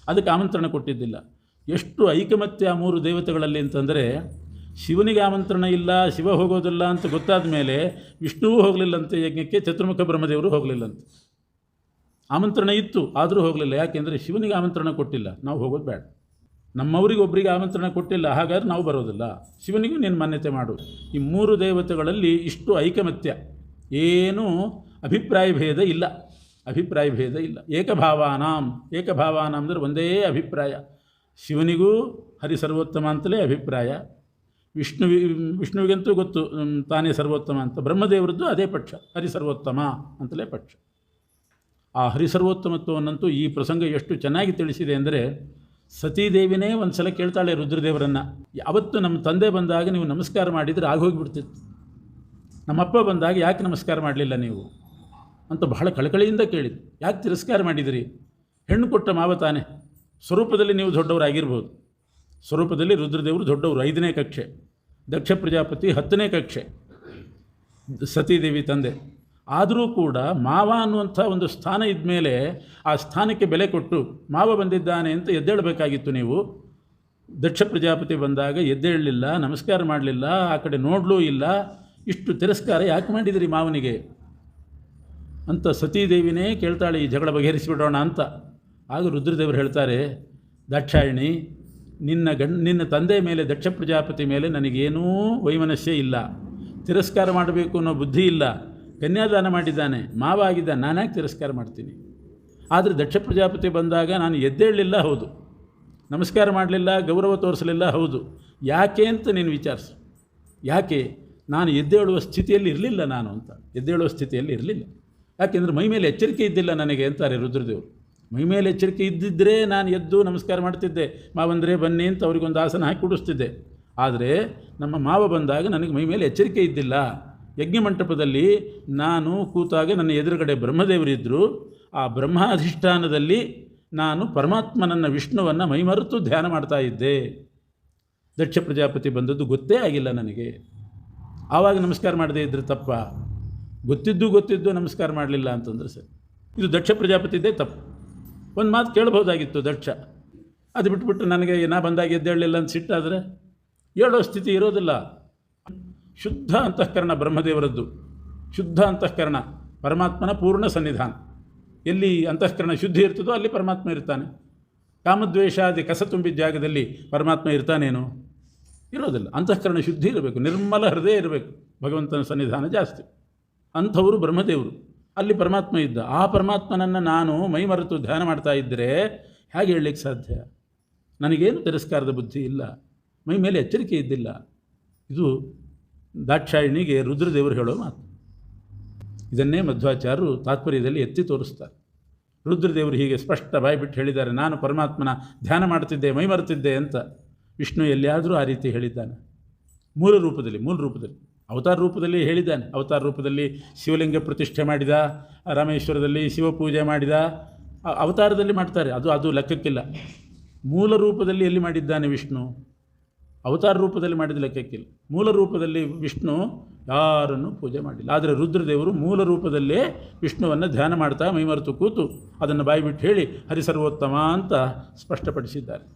Speaker 1: ಅದಕ್ಕೆ ಆಮಂತ್ರಣ ಕೊಟ್ಟಿದ್ದಿಲ್ಲ. ಎಷ್ಟು ಐಕಮತ್ಯ ಆ ಮೂರು ದೇವತೆಗಳಲ್ಲಿ ಅಂತಂದರೆ, ಶಿವನಿಗೆ ಆಮಂತ್ರಣ ಇಲ್ಲ, ಶಿವ ಹೋಗೋದಿಲ್ಲ ಅಂತ ಗೊತ್ತಾದ ಮೇಲೆ ವಿಷ್ಣುವೂ ಹೋಗಲಿಲ್ಲಂತೆ ಯಜ್ಞಕ್ಕೆ, ಚತುರ್ಮುಖ ಬ್ರಹ್ಮದೇವರು ಹೋಗಲಿಲ್ಲಂತೆ. ಆಮಂತ್ರಣ ಇತ್ತು ಆದರೂ ಹೋಗಲಿಲ್ಲ. ಯಾಕೆಂದರೆ ಶಿವನಿಗೆ ಆಮಂತ್ರಣ ಕೊಟ್ಟಿಲ್ಲ, ನಾವು ಹೋಗೋದು ಬೇಡ. ನಮ್ಮವರಿಗೆ ಒಬ್ಬರಿಗೆ ಆಮಂತ್ರಣ ಕೊಟ್ಟಿಲ್ಲ, ಹಾಗಾದ್ರೆ ನಾವು ಬರೋದಿಲ್ಲ. ಶಿವನಿಗೂ ನೀನು ಮಾನ್ಯತೆ ಮಾಡು. ಈ ಮೂರು ದೇವತೆಗಳಲ್ಲಿ ಇಷ್ಟು ಐಕಮತ್ಯ, ಏನೂ ಅಭಿಪ್ರಾಯ ಭೇದ ಇಲ್ಲ. ಅಭಿಪ್ರಾಯ ಭೇದ ಇಲ್ಲ. ಏಕಭಾವಾನ ಅಂದರೆ ಒಂದೇ ಅಭಿಪ್ರಾಯ. ಶಿವನಿಗೂ ಹರಿ ಸರ್ವೋತ್ತಮ ಅಂತಲೇ ಅಭಿಪ್ರಾಯ. ವಿಷ್ಣುವಿಗಂತೂ ಗೊತ್ತು ತಾನೇ ಸರ್ವೋತ್ತಮ ಅಂತ. ಬ್ರಹ್ಮದೇವರದ್ದು ಅದೇ ಪಕ್ಷ, ಹರಿ ಸರ್ವೋತ್ತಮ ಅಂತಲೇ ಪಕ್ಷ. ಆ ಹರಿ ಸರ್ವೋತ್ತಮತ್ವವನ್ನಂತೂ ಈ ಪ್ರಸಂಗ ಎಷ್ಟು ಚೆನ್ನಾಗಿ ತಿಳಿಸಿದೆ ಅಂದರೆ, ಸತೀದೇವಿನೇ ಒಂದು ಸಲ ಕೇಳ್ತಾಳೆ ರುದ್ರದೇವರನ್ನು, ಯಾವತ್ತು ನಮ್ಮ ತಂದೆ ಬಂದಾಗ ನೀವು ನಮಸ್ಕಾರ ಮಾಡಿದರೆ ಆಗೋಗಿಬಿಡ್ತಿತ್ತು, ನಮ್ಮಪ್ಪ ಬಂದಾಗ ಯಾಕೆ ನಮಸ್ಕಾರ ಮಾಡಲಿಲ್ಲ ನೀವು ಅಂತ ಬಹಳ ಕಳಕಳಿಯಿಂದ ಕೇಳಿದ್ರು. ಯಾಕೆ ತಿರಸ್ಕಾರ ಮಾಡಿದಿರಿ? ಹೆಣ್ಣು ಕೊಟ್ಟ ಮಾವ ತಾನೆ. ಸ್ವರೂಪದಲ್ಲಿ ನೀವು ದೊಡ್ಡವರಾಗಿರ್ಬೋದು. ಸ್ವರೂಪದಲ್ಲಿ ರುದ್ರದೇವರು ದೊಡ್ಡವರು, 5ನೇ ಕಕ್ಷೆ. ದಕ್ಷ ಪ್ರಜಾಪತಿ 10ನೇ ಕಕ್ಷೆ, ಸತೀದೇವಿ ತಂದೆ. ಆದರೂ ಕೂಡ ಮಾವ ಅನ್ನುವಂಥ ಒಂದು ಸ್ಥಾನ ಇದ್ಮೇಲೆ ಆ ಸ್ಥಾನಕ್ಕೆ ಬೆಲೆ ಕೊಟ್ಟು ಮಾವ ಬಂದಿದ್ದಾನೆ ಅಂತ ಎದ್ದೇಳಬೇಕಾಗಿತ್ತು ನೀವು. ದಕ್ಷ ಪ್ರಜಾಪತಿ ಬಂದಾಗ ಎದ್ದೇಳಲಿಲ್ಲ, ನಮಸ್ಕಾರ ಮಾಡಲಿಲ್ಲ, ಆ ಕಡೆ ನೋಡಲೂ ಇಲ್ಲ. ಇಷ್ಟು ತಿರಸ್ಕಾರ ಯಾಕೆ ಮಾಡಿದಿರಿ ಮಾವನಿಗೆ ಅಂತ ಸತೀದೇವಿನೇ ಕೇಳ್ತಾಳೆ, ಈ ಜಗಳ ಬಗೆಹರಿಸಿಬಿಡೋಣ ಅಂತ. ಆಗ ರುದ್ರದೇವರು ಹೇಳ್ತಾರೆ, ದಾಕ್ಷಾಯಿಣಿ, ನಿನ್ನ ತಂದೆ ಮೇಲೆ, ದಕ್ಷ ಪ್ರಜಾಪತಿ ಮೇಲೆ ನನಗೇನೂ ವೈಮನಸ್ಯ ಇಲ್ಲ, ತಿರಸ್ಕಾರ ಮಾಡಬೇಕು ಅನ್ನೋ ಬುದ್ಧಿ ಇಲ್ಲ. ಕನ್ಯಾದಾನ ಮಾಡಿದ್ದಾನೆ, ಮಾವ ಆಗಿದ್ದಾನೆ, ನಾನ್ಯಾಕೆ ತಿರಸ್ಕಾರ ಮಾಡ್ತೀನಿ? ಆದರೆ ದಕ್ಷ ಪ್ರಜಾಪತಿ ಬಂದಾಗ ನಾನು ಎದ್ದೇಳಲಿಲ್ಲ, ಹೌದು. ನಮಸ್ಕಾರ ಮಾಡಲಿಲ್ಲ, ಗೌರವ ತೋರಿಸಲಿಲ್ಲ, ಹೌದು. ಯಾಕೆ ಅಂತ ನೀನು ವಿಚಾರಿಸು. ಯಾಕೆ? ನಾನು ಎದ್ದೇಳುವ ಸ್ಥಿತಿಯಲ್ಲಿ ಇರಲಿಲ್ಲ ನಾನು ಅಂತ. ಎದ್ದೇಳುವ ಸ್ಥಿತಿಯಲ್ಲಿ ಇರಲಿಲ್ಲ. ಯಾಕೆಂದರೆ ಮೈ ಮೇಲೆ ಎಚ್ಚರಿಕೆ ಇದ್ದಿಲ್ಲ ನನಗೆ ಅಂತಾರೆ ರುದ್ರದೇವರು. ಮೈ ಮೇಲೆ ಎಚ್ಚರಿಕೆ ಇದ್ದಿದ್ದರೆ ನಾನು ಎದ್ದು ನಮಸ್ಕಾರ ಮಾಡ್ತಿದ್ದೆ, ಮಾವಂದರೆ ಬನ್ನಿ ಅಂತ ಅವರಿಗೊಂದು ಆಸನ ಹಾಕಿ ಕುಡಿಸ್ತಿದ್ದೆ. ಆದರೆ ನಮ್ಮ ಮಾವ ಬಂದಾಗ ನನಗೆ ಮೈ ಮೇಲೆ ಎಚ್ಚರಿಕೆ ಇದ್ದಿಲ್ಲ. ಯಜ್ಞ ಮಂಟಪದಲ್ಲಿ ನಾನು ಕೂತಾಗ ನನ್ನ ಎದುರುಗಡೆ ಬ್ರಹ್ಮದೇವರಿದ್ದರು. ಆ ಬ್ರಹ್ಮಾಧಿಷ್ಠಾನದಲ್ಲಿ ನಾನು ಪರಮಾತ್ಮನನ್ನು, ವಿಷ್ಣುವನ್ನು ಮೈಮರೆತು ಧ್ಯಾನ ಮಾಡ್ತಾ ಇದ್ದೆ. ದಕ್ಷ ಪ್ರಜಾಪತಿ ಬಂದದ್ದು ಗೊತ್ತೇ ಆಗಿಲ್ಲ ನನಗೆ. ಆವಾಗ ನಮಸ್ಕಾರ ಮಾಡದೇ ಇದ್ದರೆ ತಪ್ಪ? ಗೊತ್ತಿದ್ದು ನಮಸ್ಕಾರ ಮಾಡಲಿಲ್ಲ ಅಂತಂದರೆ ಸರಿ. ಇದು ದಕ್ಷ ಪ್ರಜಾಪತಿದ್ದೇ ತಪ್ಪು. ಒಂದು ಮಾತು ಕೇಳ್ಬೋದಾಗಿತ್ತು ದಕ್ಷ. ಅದು ಬಿಟ್ಬಿಟ್ಟು ನನಗೆ ನಾ ಬಂದಾಗ ಎದ್ದೇಳಲಿಲ್ಲ ಅಂತ ಸಿಟ್ಟಾದರೆ ಹೇಳೋ ಸ್ಥಿತಿ ಇರೋದಿಲ್ಲ. ಶುದ್ಧ ಅಂತಃಕರಣ ಬ್ರಹ್ಮದೇವರದ್ದು. ಶುದ್ಧ ಅಂತಃಕರಣ ಪರಮಾತ್ಮನ ಪೂರ್ಣ ಸನ್ನಿಧಾನ. ಎಲ್ಲಿ ಅಂತಃಕರಣ ಶುದ್ಧಿ ಇರ್ತದೋ ಅಲ್ಲಿ ಪರಮಾತ್ಮ ಇರ್ತಾನೆ. ಕಾಮದ್ವೇಷಾದಿ ಕಸ ತುಂಬಿದ ಜಾಗದಲ್ಲಿ ಪರಮಾತ್ಮ ಇರ್ತಾನೇನು? ಇರೋದಿಲ್ಲ. ಅಂತಃಕರಣ ಶುದ್ಧಿ ಇರಬೇಕು, ನಿರ್ಮಲ ಹೃದಯ ಇರಬೇಕು, ಭಗವಂತನ ಸನ್ನಿಧಾನ ಜಾಸ್ತಿ. ಅಂಥವರು ಬ್ರಹ್ಮದೇವರು. ಅಲ್ಲಿ ಪರಮಾತ್ಮ ಇದ್ದ. ಆ ಪರಮಾತ್ಮನನ್ನು ನಾನು ಮೈಮರೆತು ಧ್ಯಾನ ಮಾಡ್ತಾ ಇದ್ದರೆ ಹೇಗೆ ಹೇಳಲಿಕ್ಕೆ ಸಾಧ್ಯ? ನನಗೇನು ತಿರಸ್ಕಾರದ ಬುದ್ಧಿ ಇಲ್ಲ, ಮೈ ಮೇಲೆ ಎಚ್ಚರಿಕೆ ಇದ್ದಿಲ್ಲ. ಇದು ದಾಕ್ಷಾಯಿಣಿಗೆ ರುದ್ರದೇವರು ಹೇಳೋ ಮಾತು. ಇದನ್ನೇ ಮಧ್ವಾಚಾರ್ಯರು ತಾತ್ಪರ್ಯದಲ್ಲಿ ಎತ್ತಿ ತೋರಿಸ್ತಾರೆ. ರುದ್ರದೇವರು ಹೀಗೆ ಸ್ಪಷ್ಟ ಬಾಯ್ಬಿಟ್ಟು ಹೇಳಿದ್ದಾರೆ, ನಾನು ಪರಮಾತ್ಮನ ಧ್ಯಾನ ಮಾಡ್ತಿದ್ದೆ, ಮೈಮರೆತಿದ್ದೆ ಅಂತ. ವಿಷ್ಣು ಎಲ್ಲಿಯಾದರೂ ಆ ರೀತಿ ಹೇಳಿದ್ದಾನೆ? ಮೂಲ ರೂಪದಲ್ಲಿ ಅವತಾರ ರೂಪದಲ್ಲಿ ಹೇಳಿದ್ದಾನೆ. ಅವತಾರ ರೂಪದಲ್ಲಿ ಶಿವಲಿಂಗ ಪ್ರತಿಷ್ಠೆ ಮಾಡಿದ, ರಾಮೇಶ್ವರದಲ್ಲಿ ಶಿವಪೂಜೆ ಮಾಡಿದ, ಅವತಾರದಲ್ಲಿ ಮಾಡ್ತಾರೆ, ಅದು ಲೆಕ್ಕಕ್ಕಿಲ್ಲ. ಮೂಲ ರೂಪದಲ್ಲಿ ಎಲ್ಲಿ ಮಾಡಿದ್ದಾನೆ ವಿಷ್ಣು? ಅವತಾರ ರೂಪದಲ್ಲಿ ಮಾಡಿದ ಲೆಕ್ಕಕ್ಕಿಲ್ಲ. ಮೂಲ ರೂಪದಲ್ಲಿ ವಿಷ್ಣು ಯಾರನ್ನು ಪೂಜೆ ಮಾಡಿಲ್ಲ. ಆದರೆ ರುದ್ರದೇವರು ಮೂಲ ರೂಪದಲ್ಲೇ ವಿಷ್ಣುವನ್ನು ಧ್ಯಾನ ಮಾಡ್ತಾ ಮೈಮರೆತು ಕೂತು ಅದನ್ನು ಬಾಯಿಬಿಟ್ಟು ಹೇಳಿ ಹರಿಸರ್ವೋತ್ತಮ ಅಂತ ಸ್ಪಷ್ಟಪಡಿಸಿದ್ದಾರೆ.